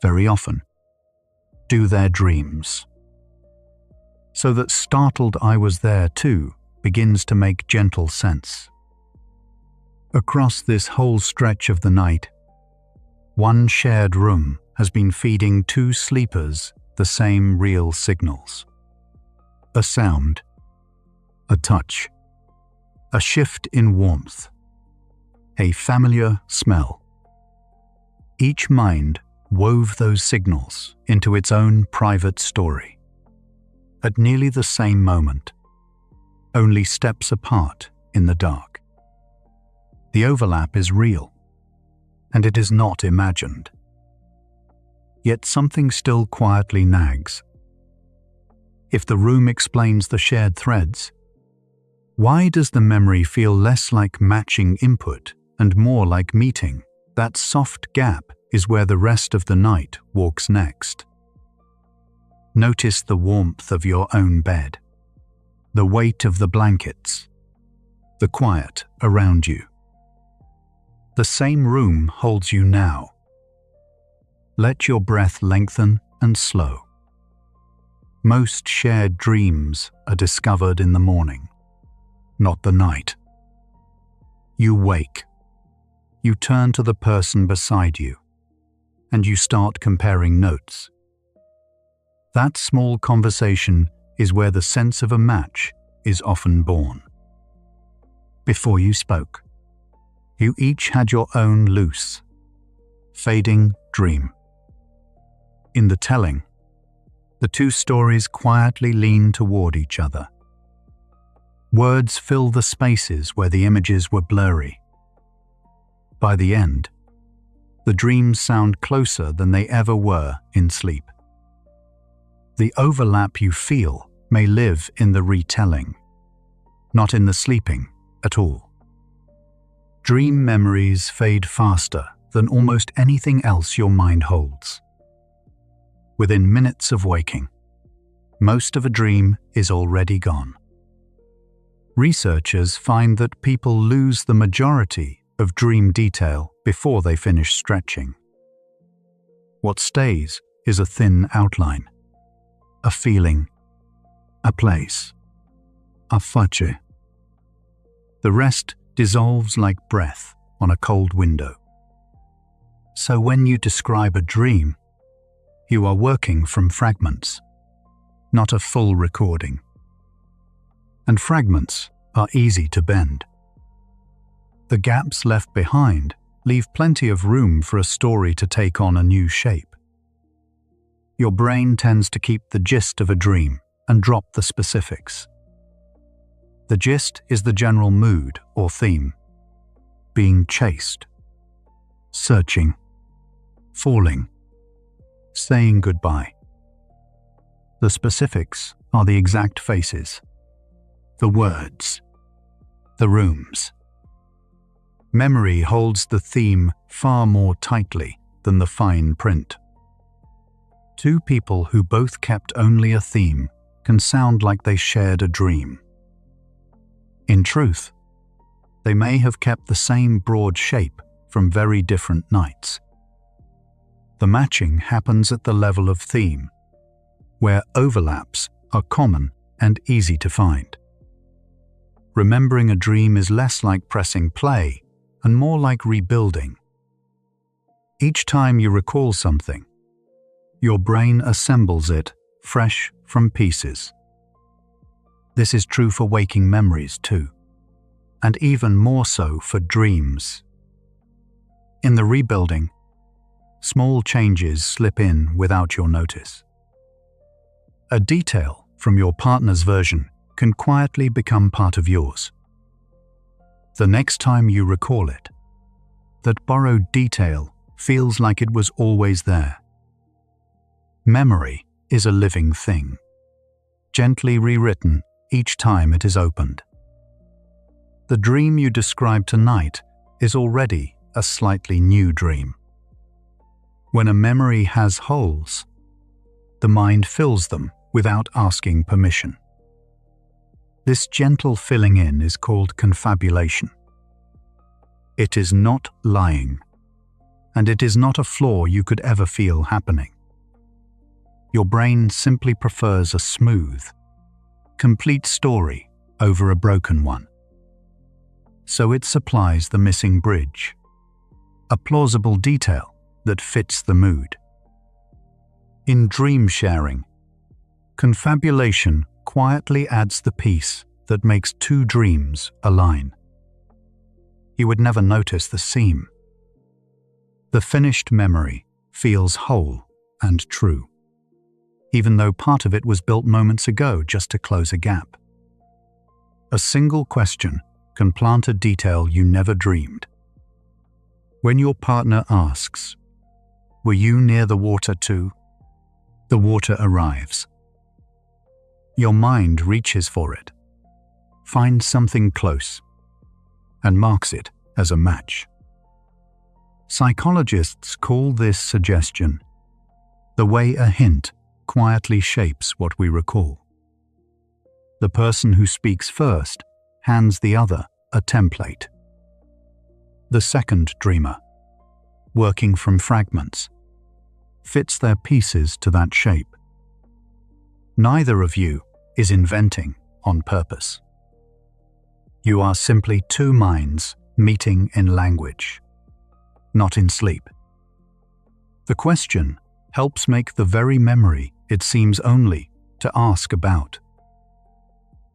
very often, do their dreams. So that startled "I was there too" begins to make gentle sense. Across this whole stretch of the night, one shared room has been feeding two sleepers the same real signals. A sound, a touch, a shift in warmth, a familiar smell. Each mind wove those signals into its own private story. At nearly the same moment, only steps apart in the dark. The overlap is real, and it is not imagined. Yet something still quietly nags. If the room explains the shared threads, why does the memory feel less like matching input and more like meeting? That soft gap is where the rest of the night walks next. Notice the warmth of your own bed, the weight of the blankets, the quiet around you. The same room holds you now. Let your breath lengthen and slow. Most shared dreams are discovered in the morning, not the night. You wake. You turn to the person beside you, and you start comparing notes. That small conversation is where the sense of a match is often born. Before you spoke, you each had your own loose, fading dream. In the telling, the two stories quietly lean toward each other. Words fill the spaces where the images were blurry. By the end, the dreams sound closer than they ever were in sleep. The overlap you feel may live in the retelling, not in the sleeping at all. Dream memories fade faster than almost anything else your mind holds. Within minutes of waking, most of a dream is already gone. Researchers find that people lose the majority of dream detail before they finish stretching. What stays is a thin outline, a feeling, a place, a face. The rest dissolves like breath on a cold window. So when you describe a dream, you are working from fragments, not a full recording. And fragments are easy to bend. The gaps left behind leave plenty of room for a story to take on a new shape. Your brain tends to keep the gist of a dream and drop the specifics. The gist is the general mood or theme: being chased, searching, falling, saying goodbye. The specifics are the exact faces, the words, the rooms. Memory holds the theme far more tightly than the fine print. Two people who both kept only a theme can sound like they shared a dream. In truth, they may have kept the same broad shape from very different nights. The matching happens at the level of theme, where overlaps are common and easy to find. Remembering a dream is less like pressing play and more like rebuilding. Each time you recall something, your brain assembles it fresh from pieces. This is true for waking memories too, and even more so for dreams. In the rebuilding, small changes slip in without your notice. A detail from your partner's version can quietly become part of yours. The next time you recall it, that borrowed detail feels like it was always there. Memory is a living thing, gently rewritten each time it is opened. The dream you describe tonight is already a slightly new dream. When a memory has holes, the mind fills them without asking permission. This gentle filling in is called confabulation. It is not lying, and it is not a flaw you could ever feel happening. Your brain simply prefers a smooth, complete story over a broken one. So it supplies the missing bridge, a plausible detail that fits the mood. In dream sharing, confabulation quietly adds the piece that makes two dreams align. You would never notice the seam. The finished memory feels whole and true, even though part of it was built moments ago just to close a gap. A single question can plant a detail you never dreamed. When your partner asks, "Were you near the water too?" the water arrives. Your mind reaches for it, finds something close, and marks it as a match. Psychologists call this suggestion the way a hint quietly shapes what we recall. The person who speaks first hands the other a template. The second dreamer, working from fragments, fits their pieces to that shape. Neither of you is inventing on purpose. You are simply two minds meeting in language, not in sleep. The question helps make the very memory it seems only to ask about.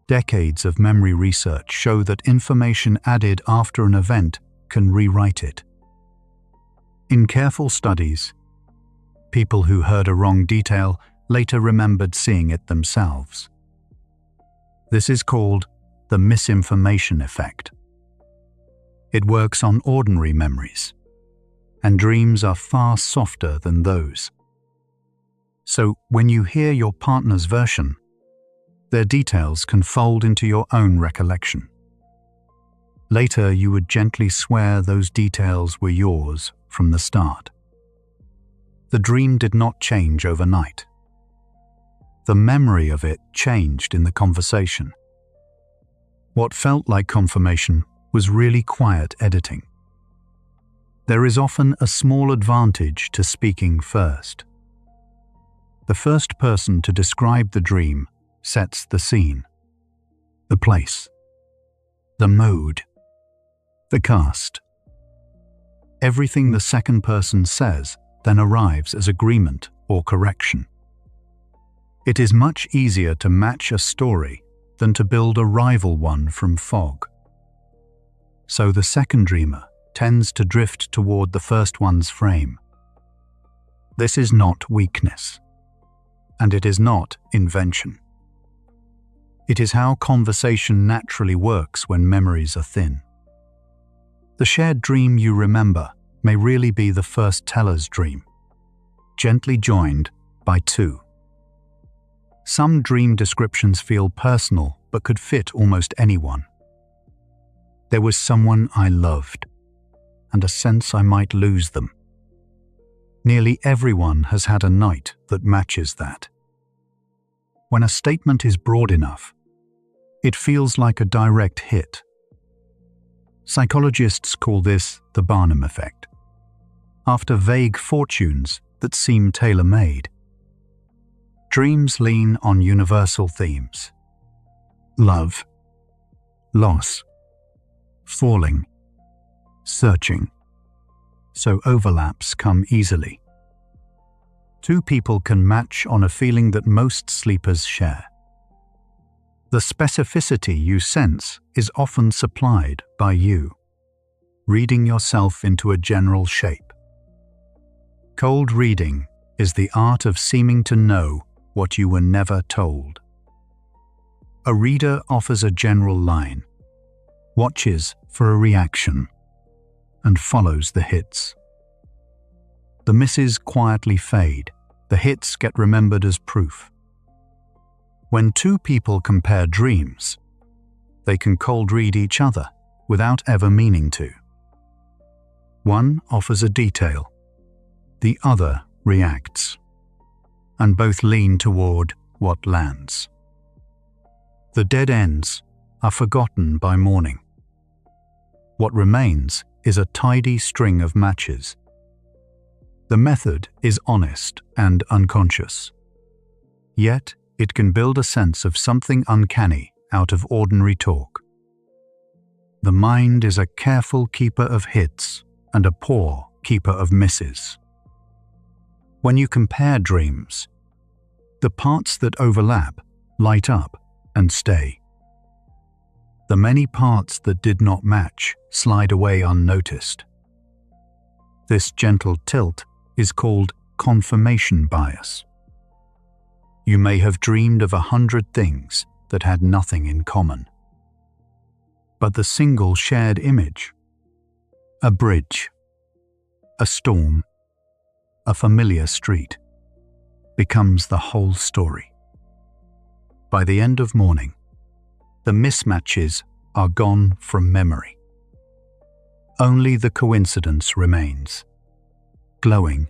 Decades of memory research show that information added after an event can rewrite it. In careful studies, people who heard a wrong detail later remembered seeing it themselves. This is called the misinformation effect. It works on ordinary memories, and dreams are far softer than those. So when you hear your partner's version, their details can fold into your own recollection. Later, you would gently swear those details were yours from the start. The dream did not change overnight. The memory of it changed in the conversation. What felt like confirmation was really quiet editing. There is often a small advantage to speaking first. The first person to describe the dream sets the scene, the place, the mood, the cast. Everything the second person says then arrives as agreement or correction. It is much easier to match a story than to build a rival one from fog. So the second dreamer tends to drift toward the first one's frame. This is not weakness, and it is not invention. It is how conversation naturally works when memories are thin. The shared dream you remember may really be the first teller's dream, gently joined by two. Some dream descriptions feel personal but could fit almost anyone. There was someone I loved, and a sense I might lose them. Nearly everyone has had a night that matches that. When a statement is broad enough, it feels like a direct hit. Psychologists call this the Barnum effect, after vague fortunes that seem tailor-made. Dreams lean on universal themes: love, loss, falling, searching, so overlaps come easily. Two people can match on a feeling that most sleepers share. The specificity you sense is often supplied by you, reading yourself into a general shape. Cold reading is the art of seeming to know what you were never told. A reader offers a general line, watches for a reaction, and follows the hits. The misses quietly fade, the hits get remembered as proof. When two people compare dreams, they can cold read each other without ever meaning to. One offers a detail, the other reacts, and both lean toward what lands. The dead ends are forgotten by morning. What remains is a tidy string of matches. The method is honest and unconscious. Yet, it can build a sense of something uncanny out of ordinary talk. The mind is a careful keeper of hits and a poor keeper of misses. When you compare dreams, the parts that overlap light up and stay. The many parts that did not match slide away unnoticed. This gentle tilt is called confirmation bias. You may have dreamed of 100 things that had nothing in common. But the single shared image, a bridge, a storm, a familiar street, becomes the whole story. By the end of morning, the mismatches are gone from memory. Only the coincidence remains, glowing,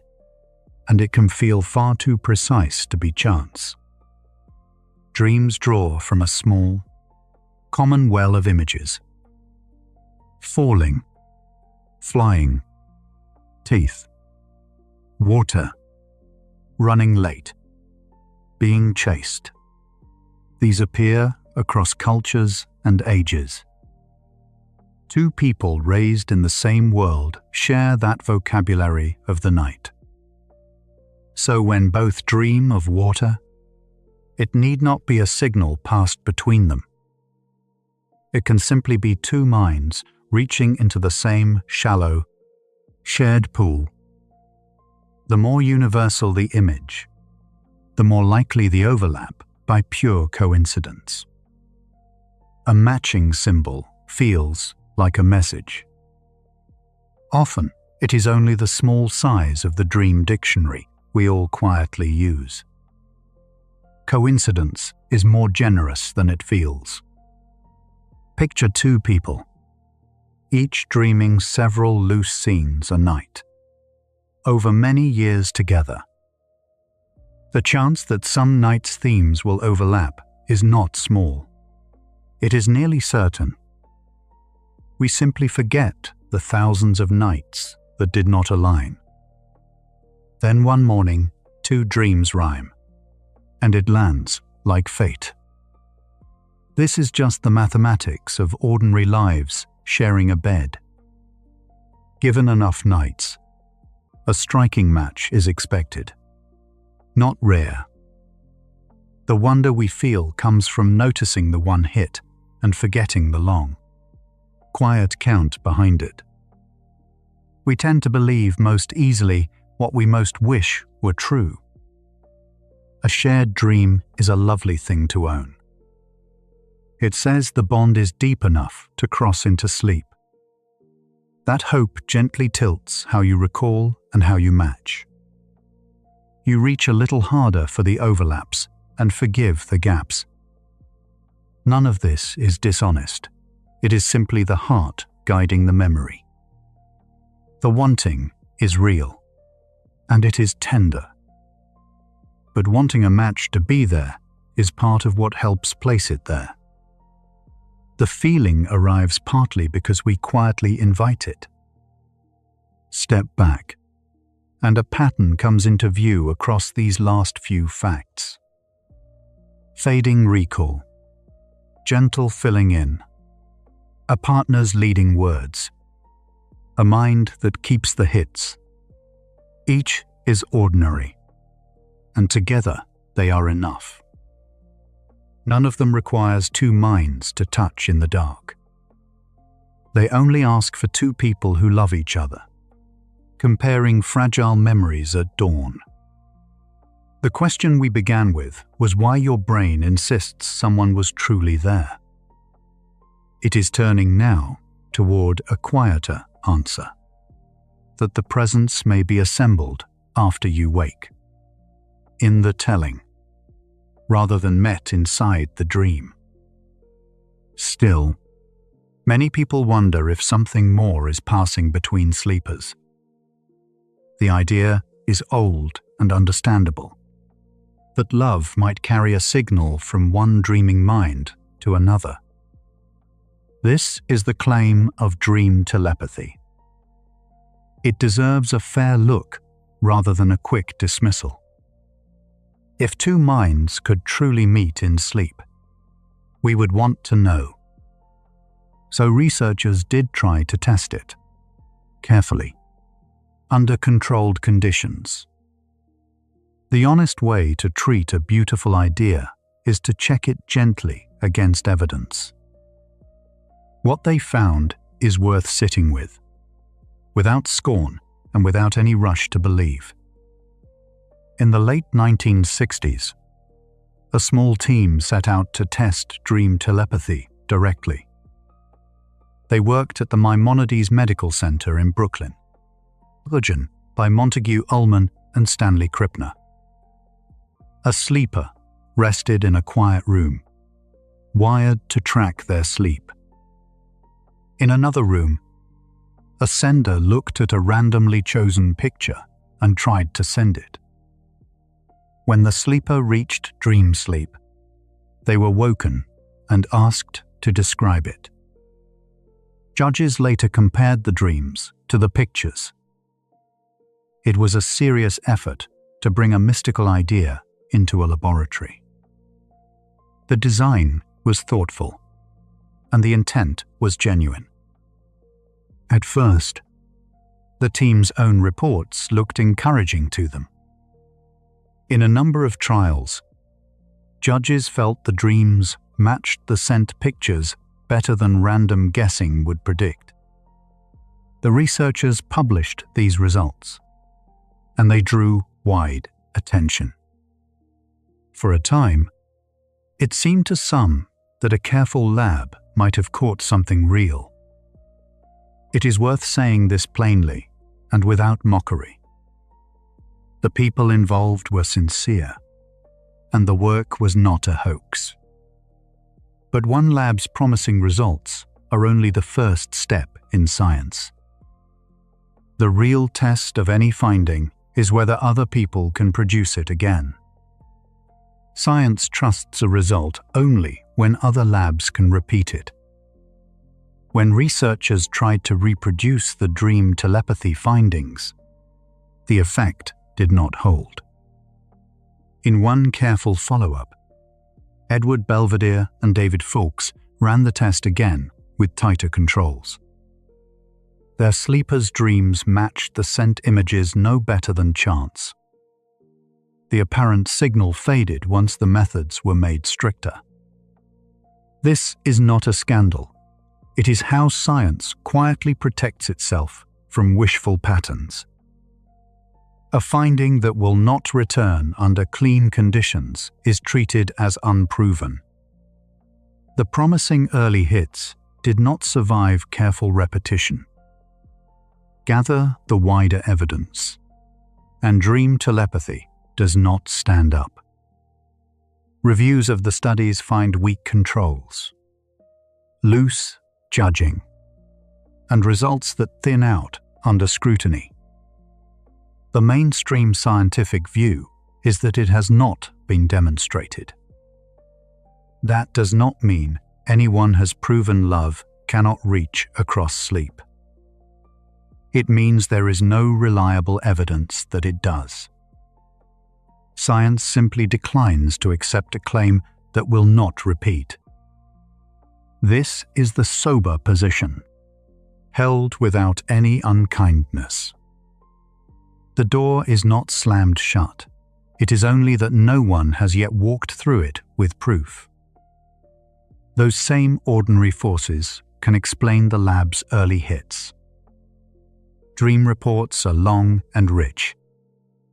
and it can feel far too precise to be chance. Dreams draw from a small, common well of images. Falling, flying, teeth, water, running late, being chased. These appear across cultures and ages. Two people raised in the same world share that vocabulary of the night. So when both dream of water, it need not be a signal passed between them. It can simply be two minds reaching into the same shallow, shared pool. The more universal the image, the more likely the overlap by pure coincidence. A matching symbol feels like a message. Often, it is only the small size of the dream dictionary we all quietly use. Coincidence is more generous than it feels. Picture two people, each dreaming several loose scenes a night, over many years together. The chance that some night's themes will overlap is not small. It is nearly certain. We simply forget the thousands of nights that did not align. Then one morning, two dreams rhyme, and it lands like fate. This is just the mathematics of ordinary lives sharing a bed. Given enough nights, a striking match is expected, not rare. The wonder we feel comes from noticing the one hit and forgetting the long, quiet count behind it. We tend to believe most easily what we most wish were true. A shared dream is a lovely thing to own. It says the bond is deep enough to cross into sleep. That hope gently tilts how you recall and how you match. You reach a little harder for the overlaps and forgive the gaps. None of this is dishonest. It is simply the heart guiding the memory. The wanting is real, and it is tender. But wanting a match to be there is part of what helps place it there. The feeling arrives partly because we quietly invite it. Step back, and a pattern comes into view across these last few facts. Fading recall, gentle filling in, a partner's leading words, a mind that keeps the hits. Each is ordinary, and together they are enough. None of them requires two minds to touch in the dark. They only ask for two people who love each other, comparing fragile memories at dawn. The question we began with was why your brain insists someone was truly there. It is turning now toward a quieter answer, that the presence may be assembled after you wake, in the telling, rather than met inside the dream. Still, many people wonder if something more is passing between sleepers. The idea is old and understandable, that love might carry a signal from one dreaming mind to another. This is the claim of dream telepathy, It deserves a fair look rather than a quick dismissal. If two minds could truly meet in sleep, we would want to know. So researchers did try to test it, carefully, under controlled conditions. The honest way to treat a beautiful idea is to check it gently against evidence. What they found is worth sitting with, without scorn and without any rush to believe. In the late 1960s, a small team set out to test dream telepathy directly. They worked at the Maimonides Medical Center in Brooklyn, by Montague Ullman and Stanley Krippner. A sleeper rested in a quiet room, wired to track their sleep. In another room, a sender looked at a randomly chosen picture and tried to send it. When the sleeper reached dream sleep, they were woken and asked to describe it. Judges later compared the dreams to the pictures. It was a serious effort to bring a mystical idea into a laboratory. The design was thoughtful, and the intent was genuine. At first, the team's own reports looked encouraging to them. In a number of trials, judges felt the dreams matched the sent pictures better than random guessing would predict. The researchers published these results, and they drew wide attention. For a time, it seemed to some that a careful lab might have caught something real. It is worth saying this plainly and without mockery. The people involved were sincere, and the work was not a hoax. But one lab's promising results are only the first step in science. The real test of any finding is whether other people can produce it again. Science trusts a result only when other labs can repeat it. When researchers tried to reproduce the dream telepathy findings, the effect did not hold. In one careful follow-up, Edward Belvedere and David Fawkes ran the test again with tighter controls. Their sleepers' dreams matched the sent images no better than chance. The apparent signal faded once the methods were made stricter. This is not a scandal. It is how science quietly protects itself from wishful patterns. A finding that will not return under clean conditions is treated as unproven. The promising early hits did not survive careful repetition. Gather the wider evidence, and dream telepathy does not stand up. Reviews of the studies find weak controls, loose judging, and results that thin out under scrutiny. The mainstream scientific view is that it has not been demonstrated. That does not mean anyone has proven love cannot reach across sleep. It means there is no reliable evidence that it does. Science simply declines to accept a claim that will not repeat. This is the sober position, held without any unkindness. The door is not slammed shut. It is only that no one has yet walked through it with proof. Those same ordinary forces can explain the lab's early hits. Dream reports are long and rich,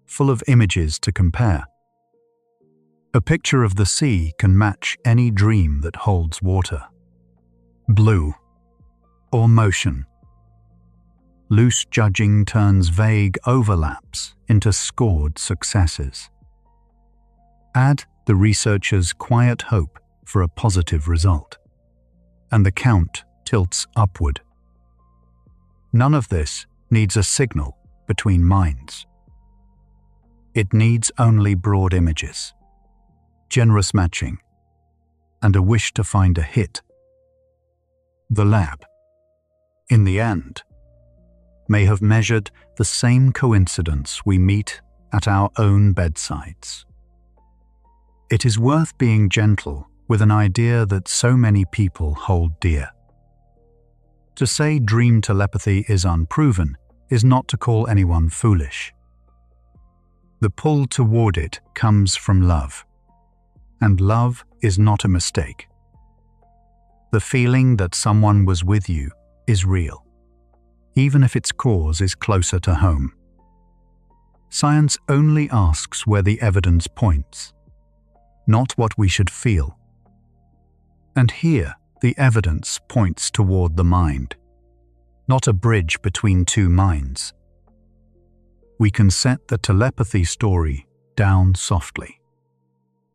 full of images to compare. A picture of the sea can match any dream that holds water, blue, or motion. Loose judging turns vague overlaps into scored successes. Add the researcher's quiet hope for a positive result, and the count tilts upward. None of this needs a signal between minds. It needs only broad images, generous matching, and a wish to find a hit. The lab, in the end, may have measured the same coincidence we meet at our own bedsides. It is worth being gentle with an idea that so many people hold dear. To say dream telepathy is unproven is not to call anyone foolish. The pull toward it comes from love, and love is not a mistake. The feeling that someone was with you is real, even if its cause is closer to home. Science only asks where the evidence points, not what we should feel. And here, the evidence points toward the mind, not a bridge between two minds. We can set the telepathy story down softly,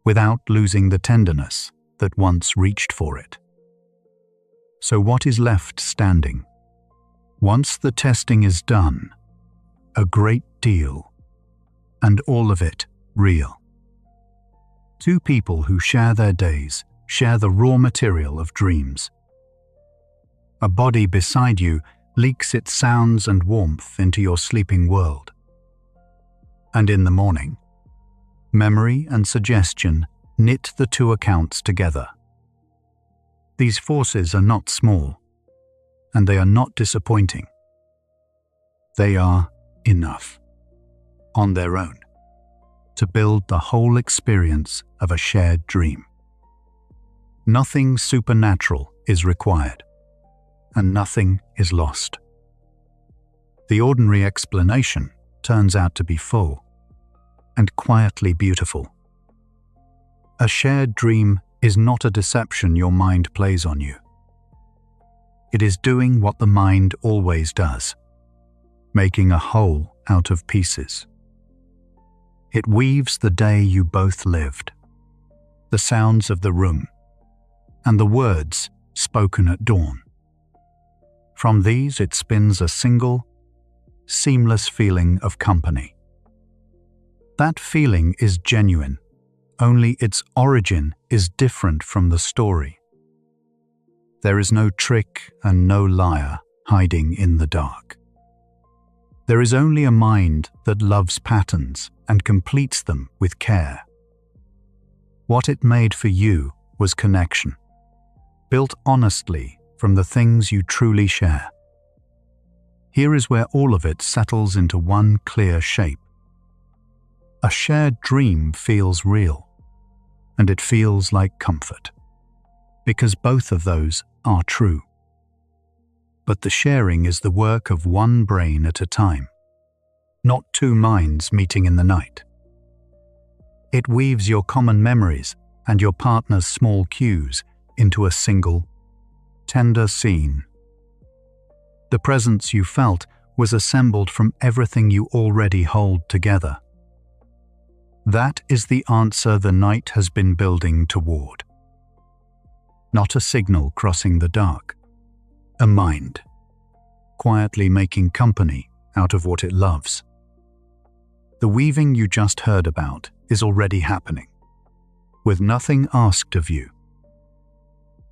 without losing the tenderness that once reached for it. So what is left standing? Once the testing is done, a great deal, and all of it real. Two people who share their days share the raw material of dreams. A body beside you leaks its sounds and warmth into your sleeping world. And in the morning, memory and suggestion knit the two accounts together. These forces are not small, and they are not disappointing. They are enough, on their own, to build the whole experience of a shared dream. Nothing supernatural is required, and nothing is lost. The ordinary explanation turns out to be full and quietly beautiful. A shared dream is not a deception your mind plays on you. It is doing what the mind always does, making a whole out of pieces. It weaves the day you both lived, the sounds of the room, and the words spoken at dawn. From these it spins a single, seamless feeling of company. That feeling is genuine, only its origin is different from the story. There is no trick and no liar hiding in the dark. There is only a mind that loves patterns and completes them with care. What it made for you was connection, built honestly from the things you truly share. Here is where all of it settles into one clear shape. A shared dream feels real, and it feels like comfort, because both of those are true. But the sharing is the work of one brain at a time, not two minds meeting in the night. It weaves your common memories and your partner's small cues into a single, tender scene. The presence you felt was assembled from everything you already hold together. That is the answer the night has been building toward. Not a signal crossing the dark, a mind, quietly making company out of what it loves. The weaving you just heard about is already happening, with nothing asked of you.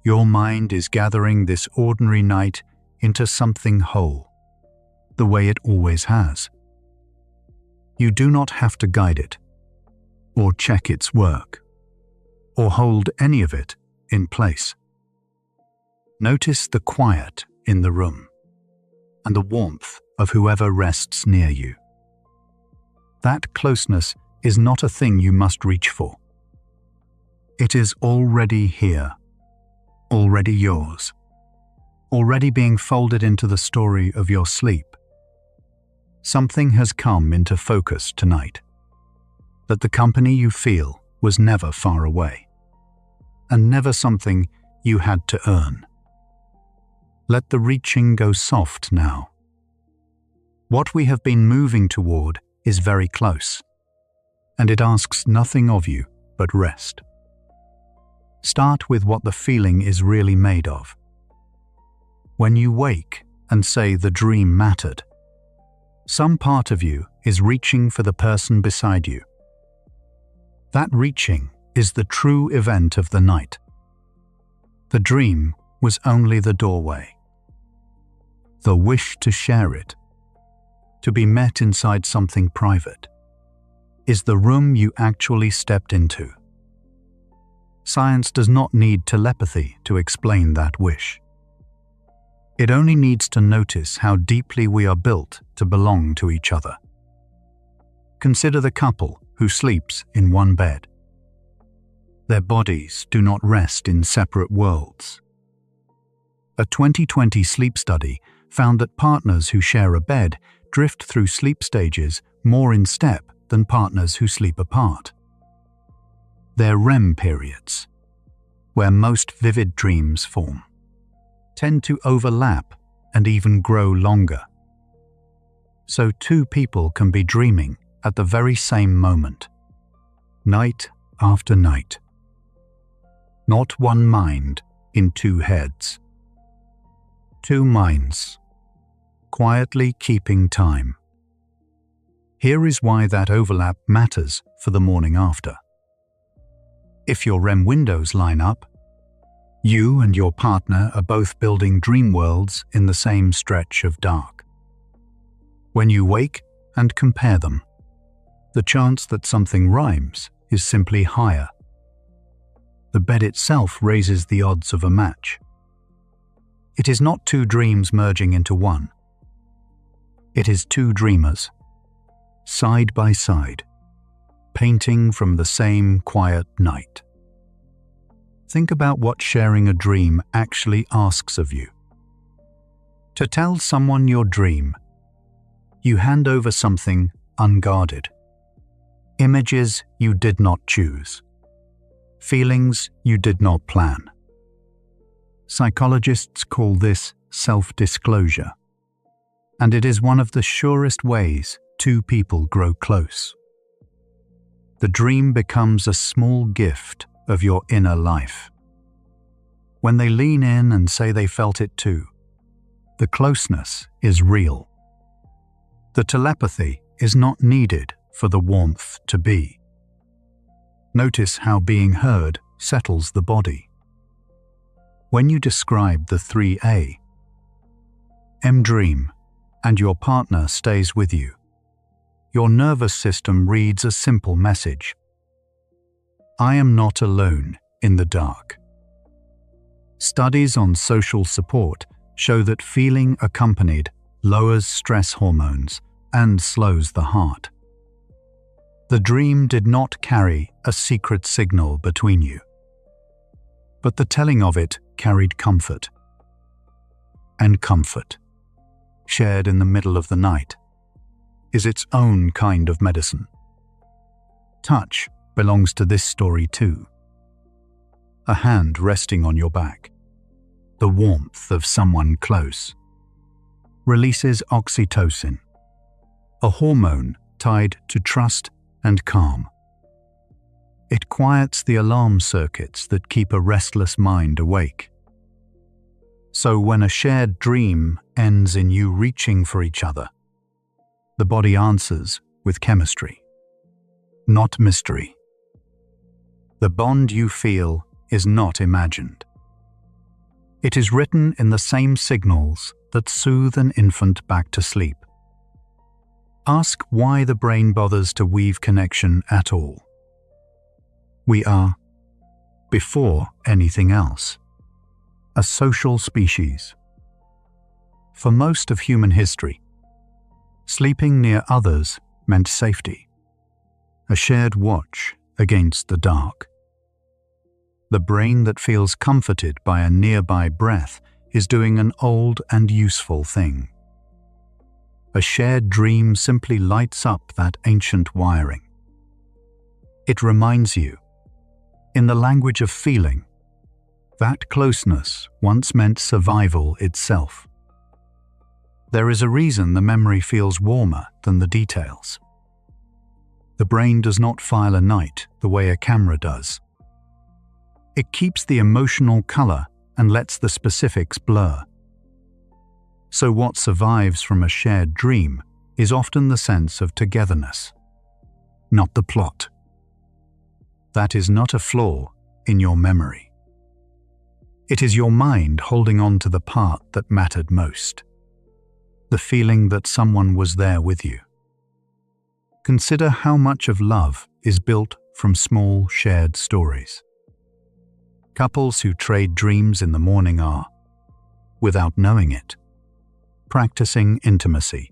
Your mind is gathering this ordinary night into something whole, the way it always has. You do not have to guide it, or check its work, or hold any of it in place. Notice the quiet in the room, and the warmth of whoever rests near you. That closeness is not a thing you must reach for. It is already here, already yours, already being folded into the story of your sleep. Something has come into focus tonight, that the company you feel was never far away, and never something you had to earn. Let the reaching go soft now. What we have been moving toward is very close, and it asks nothing of you but rest. Start with what the feeling is really made of. When you wake and say the dream mattered, some part of you is reaching for the person beside you. That reaching is the true event of the night. The dream was only the doorway. The wish to share it to be met inside something private, is the room you actually stepped into. Science does not need telepathy to explain that wish. It only needs to notice how deeply we are built to belong to each other. Consider the couple who sleeps in one bed. Their bodies do not rest in separate worlds. A 2020 sleep study found that partners who share a bed drift through sleep stages more in step than partners who sleep apart. Their REM periods, where most vivid dreams form, tend to overlap and even grow longer. So two people can be dreaming at the very same moment, night after night. Not one mind in two heads. Two minds, quietly keeping time. Here is why that overlap matters for the morning after. If your REM windows line up, you and your partner are both building dream worlds in the same stretch of dark. When you wake and compare them, the chance that something rhymes is simply higher. The bed itself raises the odds of a match. It is not two dreams merging into one. It is two dreamers, side by side, painting from the same quiet night. Think about what sharing a dream actually asks of you. To tell someone your dream, you hand over something unguarded. Images you did not choose. Feelings you did not plan. Psychologists call this self-disclosure, and it is one of the surest ways two people grow close. The dream becomes a small gift of your inner life. When they lean in and say they felt it too, the closeness is real. The telepathy is not needed for the warmth to be. Notice how being heard settles the body. When you describe the 3A, dream, and your partner stays with you, your nervous system reads a simple message. I am not alone in the dark. Studies on social support show that feeling accompanied lowers stress hormones and slows the heart. The dream did not carry a secret signal between you, but the telling of it carried comfort. And comfort, shared in the middle of the night, is its own kind of medicine. Touch belongs to this story too. A hand resting on your back, the warmth of someone close, releases oxytocin, a hormone tied to trust and calm. It quiets the alarm circuits that keep a restless mind awake. So when a shared dream ends in you reaching for each other, the body answers with chemistry, not mystery. The bond you feel is not imagined. It is written in the same signals that soothe an infant back to sleep. Ask why the brain bothers to weave connection at all. We are, before anything else, a social species. For most of human history, sleeping near others meant safety, a shared watch against the dark. The brain that feels comforted by a nearby breath is doing an old and useful thing. A shared dream simply lights up that ancient wiring. It reminds you, in the language of feeling, that closeness once meant survival itself. There is a reason the memory feels warmer than the details. The brain does not file a night the way a camera does. It keeps the emotional color and lets the specifics blur. So what survives from a shared dream is often the sense of togetherness, not the plot. That is not a flaw in your memory. It is your mind holding on to the part that mattered most. the feeling that someone was there with you. Consider how much of love is built from small shared stories. Couples who trade dreams in the morning are, without knowing it, practicing intimacy.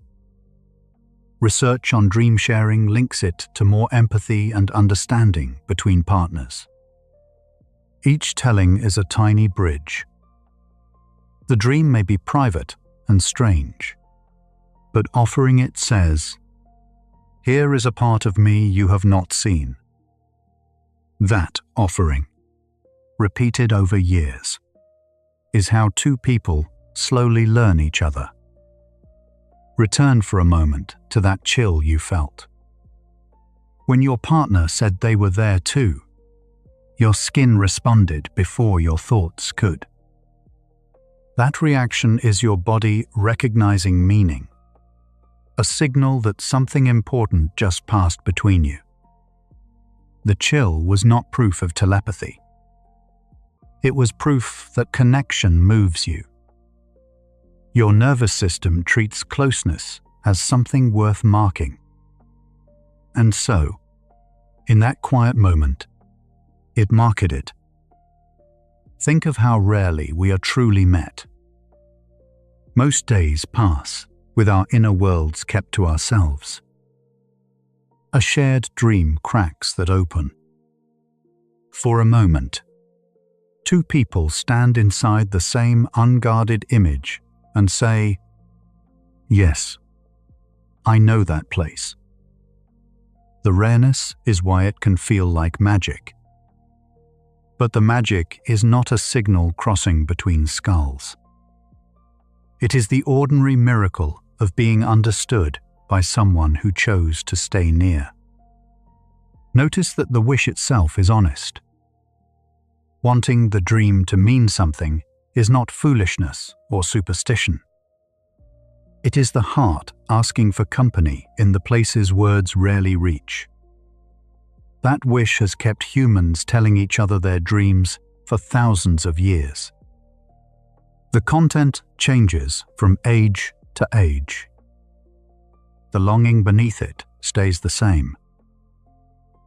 Research on dream sharing links it to more empathy and understanding between partners. Each telling is a tiny bridge. The dream may be private and strange, but offering it says, "Here is a part of me you have not seen." That offering, repeated over years, is how two people slowly learn each other. Return for a moment to that chill you felt. When your partner said they were there too, your skin responded before your thoughts could. That reaction is your body recognizing meaning, a signal that something important just passed between you. The chill was not proof of telepathy. It was proof that connection moves you. Your nervous system treats closeness as something worth marking. And so, in that quiet moment, it marked it. Think of how rarely we are truly met. Most days pass with our inner worlds kept to ourselves. A shared dream cracks that open. For a moment, two people stand inside the same unguarded image and say, "Yes, I know that place." The rareness is why it can feel like magic. But the magic is not a signal crossing between skulls. It is the ordinary miracle of being understood by someone who chose to stay near. Notice that the wish itself is honest. Wanting the dream to mean something is not foolishness or superstition. It is the heart asking for company in the places words rarely reach. That wish has kept humans telling each other their dreams for thousands of years. The content changes from age to age. The longing beneath it stays the same.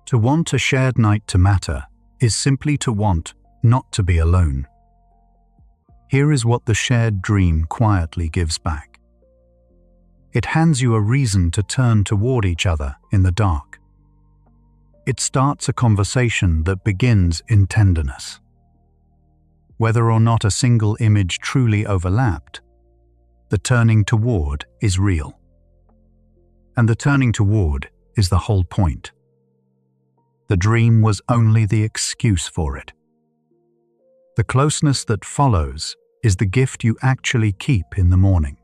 To want a shared night to matter is simply to want not to be alone. Here is what the shared dream quietly gives back. It hands you a reason to turn toward each other in the dark. It starts a conversation that begins in tenderness. Whether or not a single image truly overlapped, the turning toward is real. And the turning toward is the whole point. The dream was only the excuse for it. The closeness that follows is the gift you actually keep in the morning.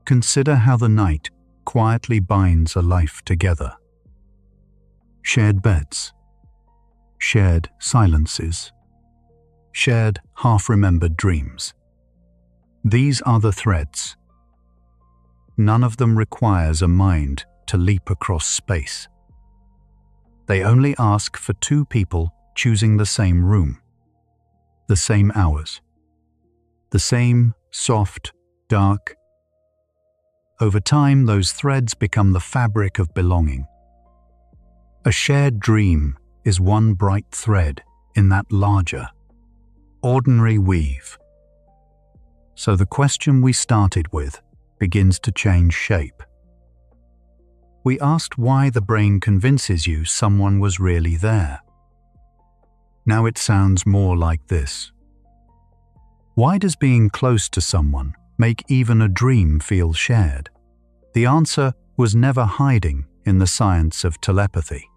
Consider how the night quietly binds a life together. Shared beds, shared silences, shared half-remembered dreams. These are the threads. None of them requires a mind to leap across space. They only ask for two people choosing the same room, the same hours, the same soft, dark. Over time, those threads become the fabric of belonging. A shared dream is one bright thread in that larger, ordinary weave. So the question we started with begins to change shape. We asked why the brain convinces you someone was really there. Now it sounds more like this. Why does being close to someone make even a dream feel shared? The answer was never hiding in the science of telepathy.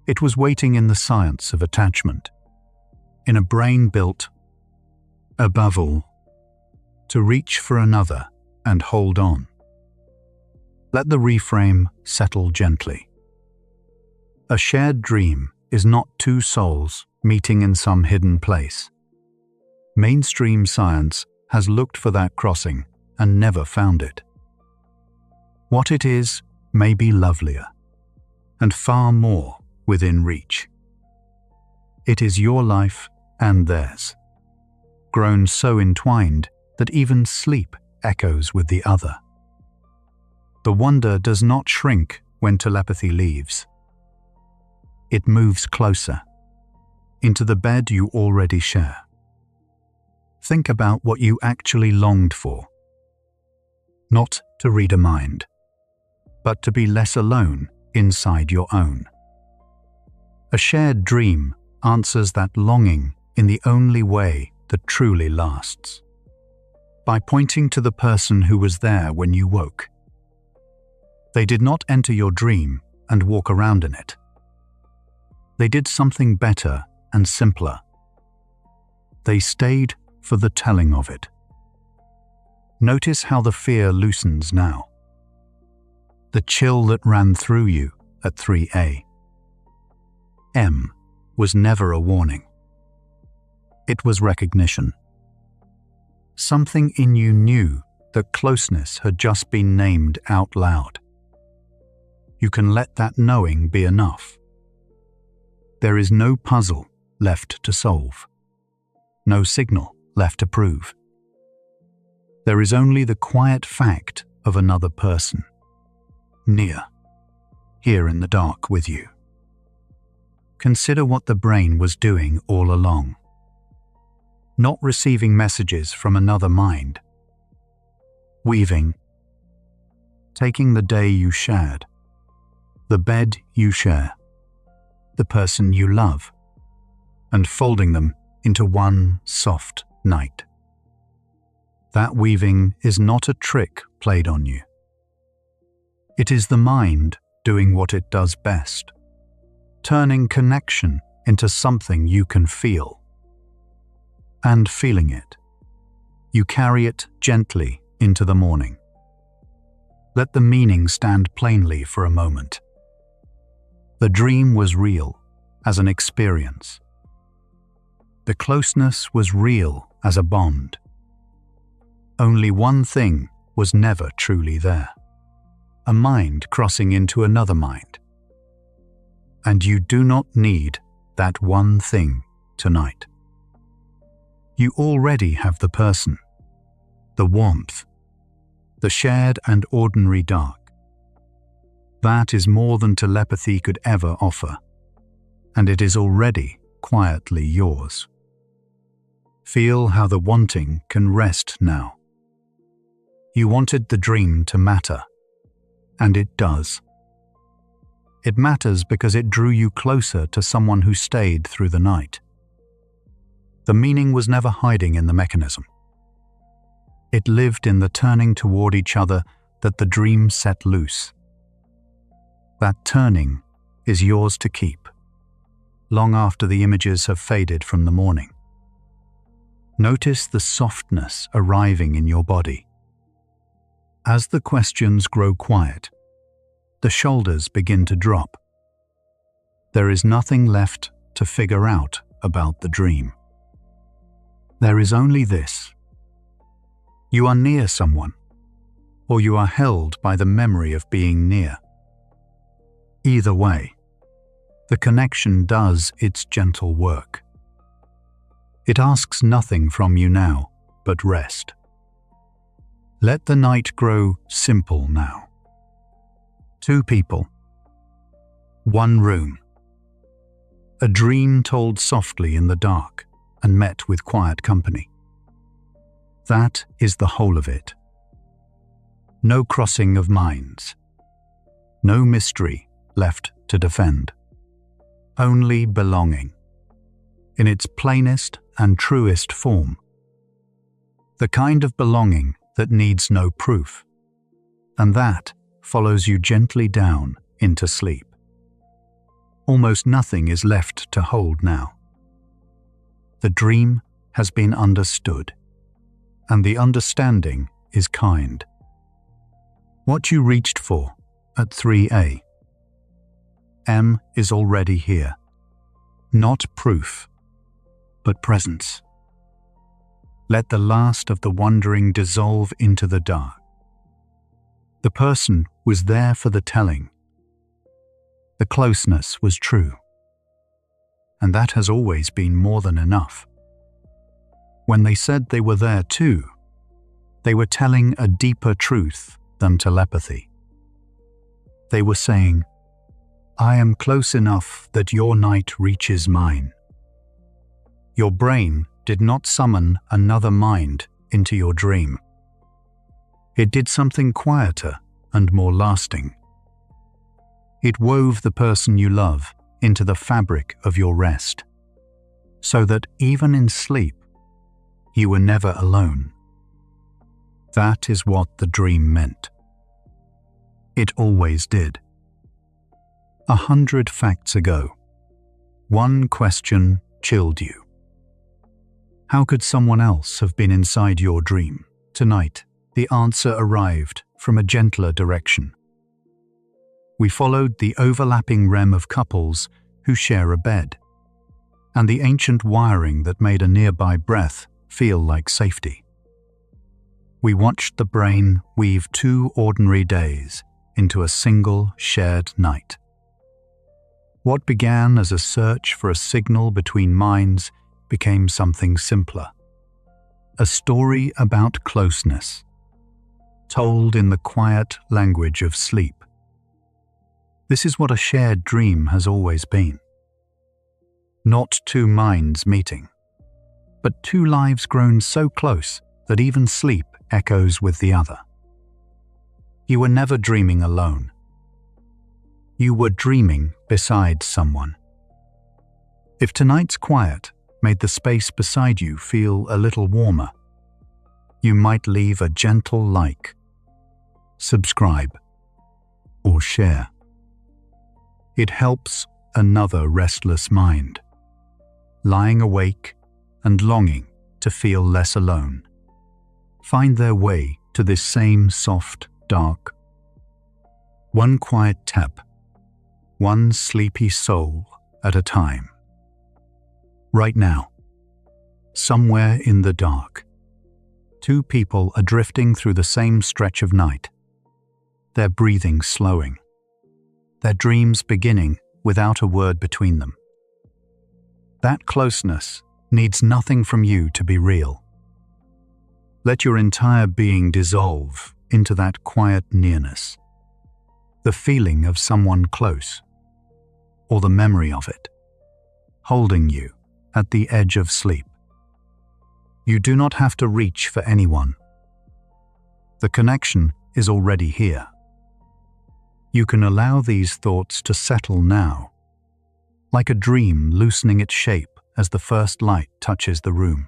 It was waiting in the science of attachment, in a brain built, above all, to reach for another and hold on. Let the reframe settle gently. A shared dream is not two souls meeting in some hidden place. Mainstream science has looked for that crossing and never found it. What it is may be lovelier, and far more within reach. It is your life and theirs, grown so entwined that even sleep echoes with the other. The wonder does not shrink when telepathy leaves. It moves closer, into the bed you already share. Think about what you actually longed for. Not to read a mind, but to be less alone inside your own. A shared dream answers that longing in the only way that truly lasts. By pointing to the person who was there when you woke. They did not enter your dream and walk around in it. They did something better and simpler. They stayed for the telling of it. Notice how the fear loosens now. The chill that ran through you at 3A. M was never a warning. It was recognition. Something in you knew that closeness had just been named out loud. You can let that knowing be enough. There is no puzzle left to solve, no signal left to prove. There is only the quiet fact of another person, near, here in the dark with you. Consider what the brain was doing all along. Not receiving messages from another mind. Weaving. Taking the day you shared, the bed you share, the person you love, and folding them into one soft night. That weaving is not a trick played on you. It is the mind doing what it does best, turning connection into something you can feel. And feeling it, you carry it gently into the morning. Let the meaning stand plainly for a moment. The dream was real as an experience. The closeness was real as a bond. Only one thing was never truly there. A mind crossing into another mind. And you do not need that one thing tonight. You already have the person, the warmth, the shared and ordinary dark. That is more than telepathy could ever offer, and it is already quietly yours. Feel how the wanting can rest now. You wanted the dream to matter, and it does. It matters because it drew you closer to someone who stayed through the night. The meaning was never hiding in the mechanism. It lived in the turning toward each other that the dream set loose. That turning is yours to keep, long after the images have faded from the morning. Notice the softness arriving in your body. As the questions grow quiet, the shoulders begin to drop. There is nothing left to figure out about the dream. There is only this. You are near someone, or you are held by the memory of being near. Either way, the connection does its gentle work. It asks nothing from you now but rest. Let the night grow simple now. 2 people. 1 room. A dream told softly in the dark and met with quiet company. That is the whole of it. No crossing of minds. No mystery left to defend. Only belonging. In its plainest and truest form. The kind of belonging that needs no proof. And that follows you gently down into sleep. Almost nothing is left to hold now. The dream has been understood, and the understanding is kind. What you reached for at 3A. M is already here. Not proof, but presence. Let the last of the wandering dissolve into the dark. The person was there for the telling. The closeness was true. And that has always been more than enough. When they said they were there too, They were telling a deeper truth than telepathy. They were saying, "I am close enough that your night reaches mine." Your brain did not summon another mind into your dream. It did something quieter and more lasting. It wove the person you love into the fabric of your rest, so that even in sleep, you were never alone. That is what the dream meant. It always did. 100 facts ago, one question chilled you. How could someone else have been inside your dream? Tonight, the answer arrived from a gentler direction. We followed the overlapping REM of couples who share a bed, and the ancient wiring that made a nearby breath feel like safety. We watched the brain weave 2 ordinary days into a single shared night. What began as a search for a signal between minds became something simpler. A story about closeness, told in the quiet language of sleep. This is what a shared dream has always been. Not 2 minds meeting, but 2 lives grown so close that even sleep echoes with the other. You were never dreaming alone. You were dreaming beside someone. If tonight's quiet made the space beside you feel a little warmer, you might leave a gentle like, subscribe, or share. It helps another restless mind, lying awake and longing to feel less alone, find their way to this same soft, dark. One quiet tap, one sleepy soul at a time. Right now, somewhere in the dark, 2 people are drifting through the same stretch of night, their breathing slowing, their dreams beginning without a word between them. That closeness needs nothing from you to be real. Let your entire being dissolve into that quiet nearness, the feeling of someone close, or the memory of it, holding you at the edge of sleep. You do not have to reach for anyone. The connection is already here. You can allow these thoughts to settle now, like a dream loosening its shape as the first light touches the room.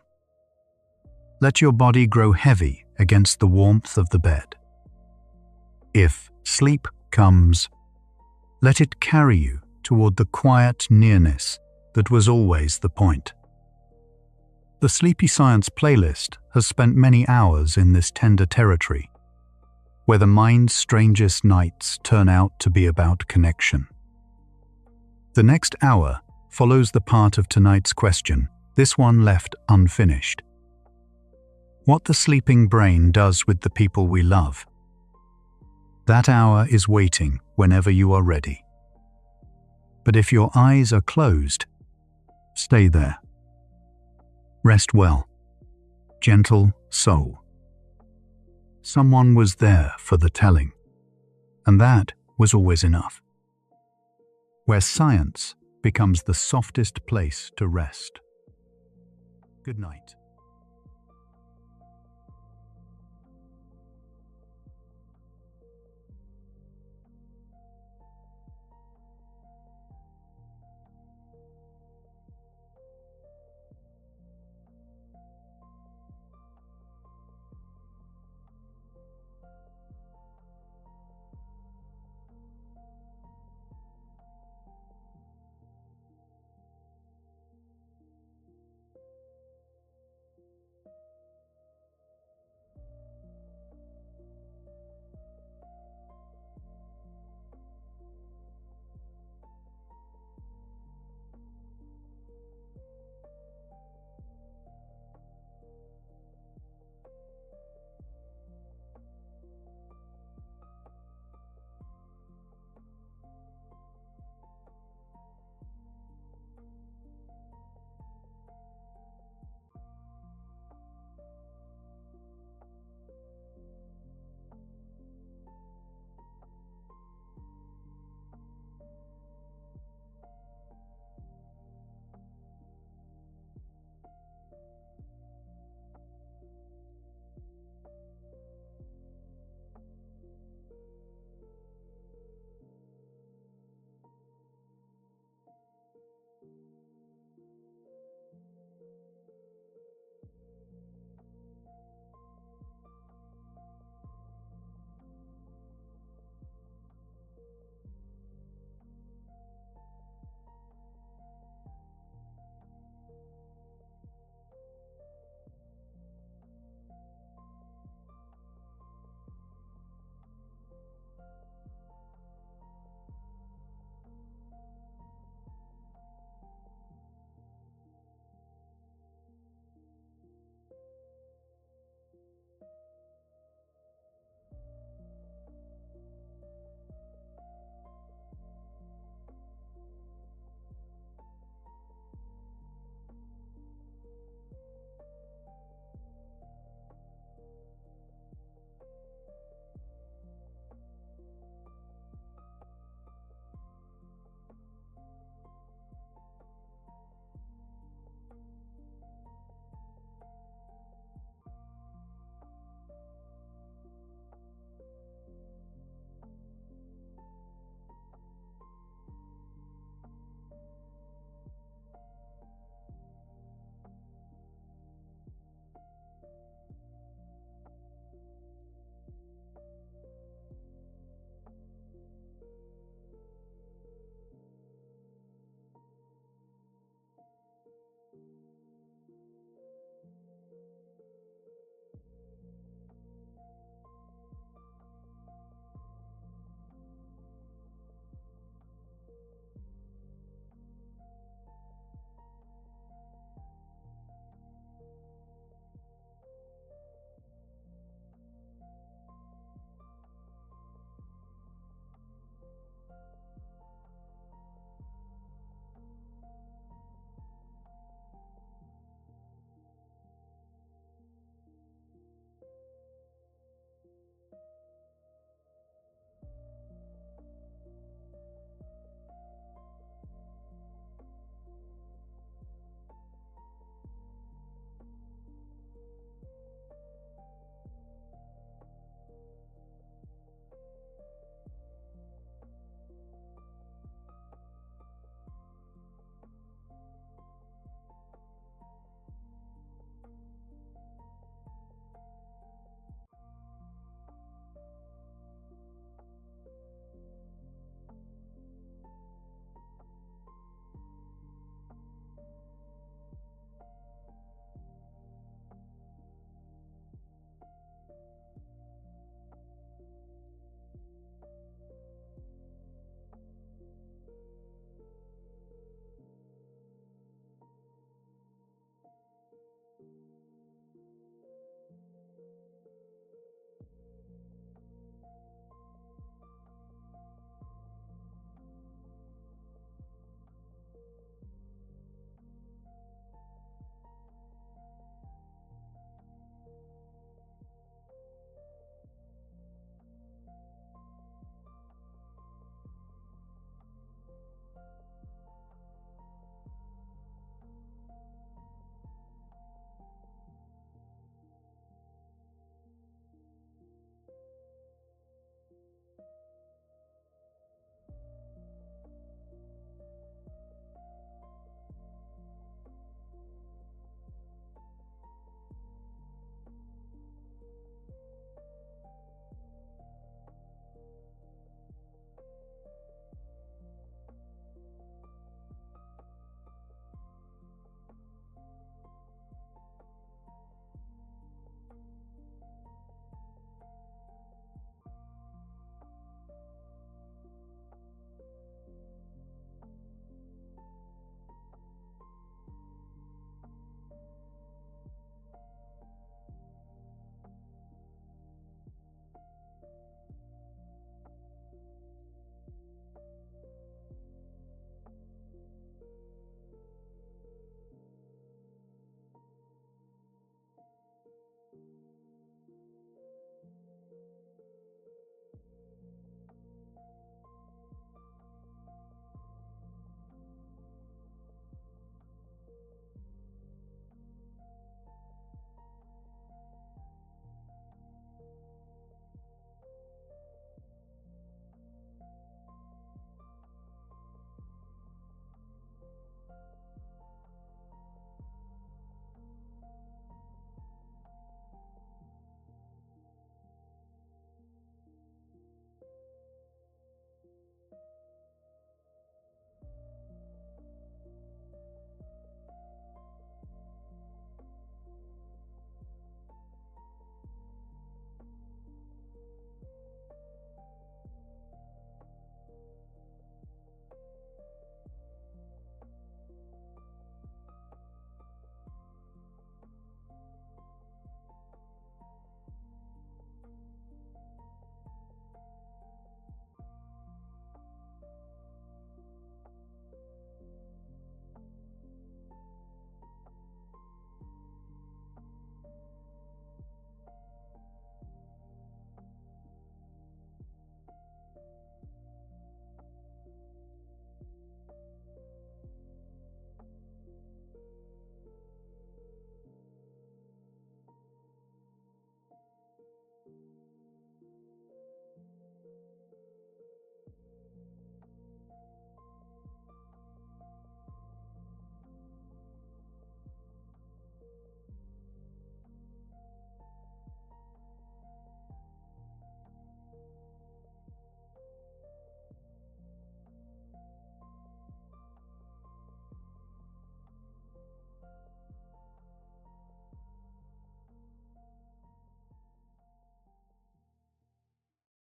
Let your body grow heavy against the warmth of the bed. If sleep comes, let it carry you toward the quiet nearness that was always the point. The Sleepy Science playlist has spent many hours in this tender territory, where the mind's strangest nights turn out to be about connection. The next hour follows the part of tonight's question, this one left unfinished. What the sleeping brain does with the people we love. That hour is waiting whenever you are ready. But if your eyes are closed, stay there. Rest well, gentle soul. Someone was there for the telling, and that was always enough. Where science becomes the softest place to rest. Good night.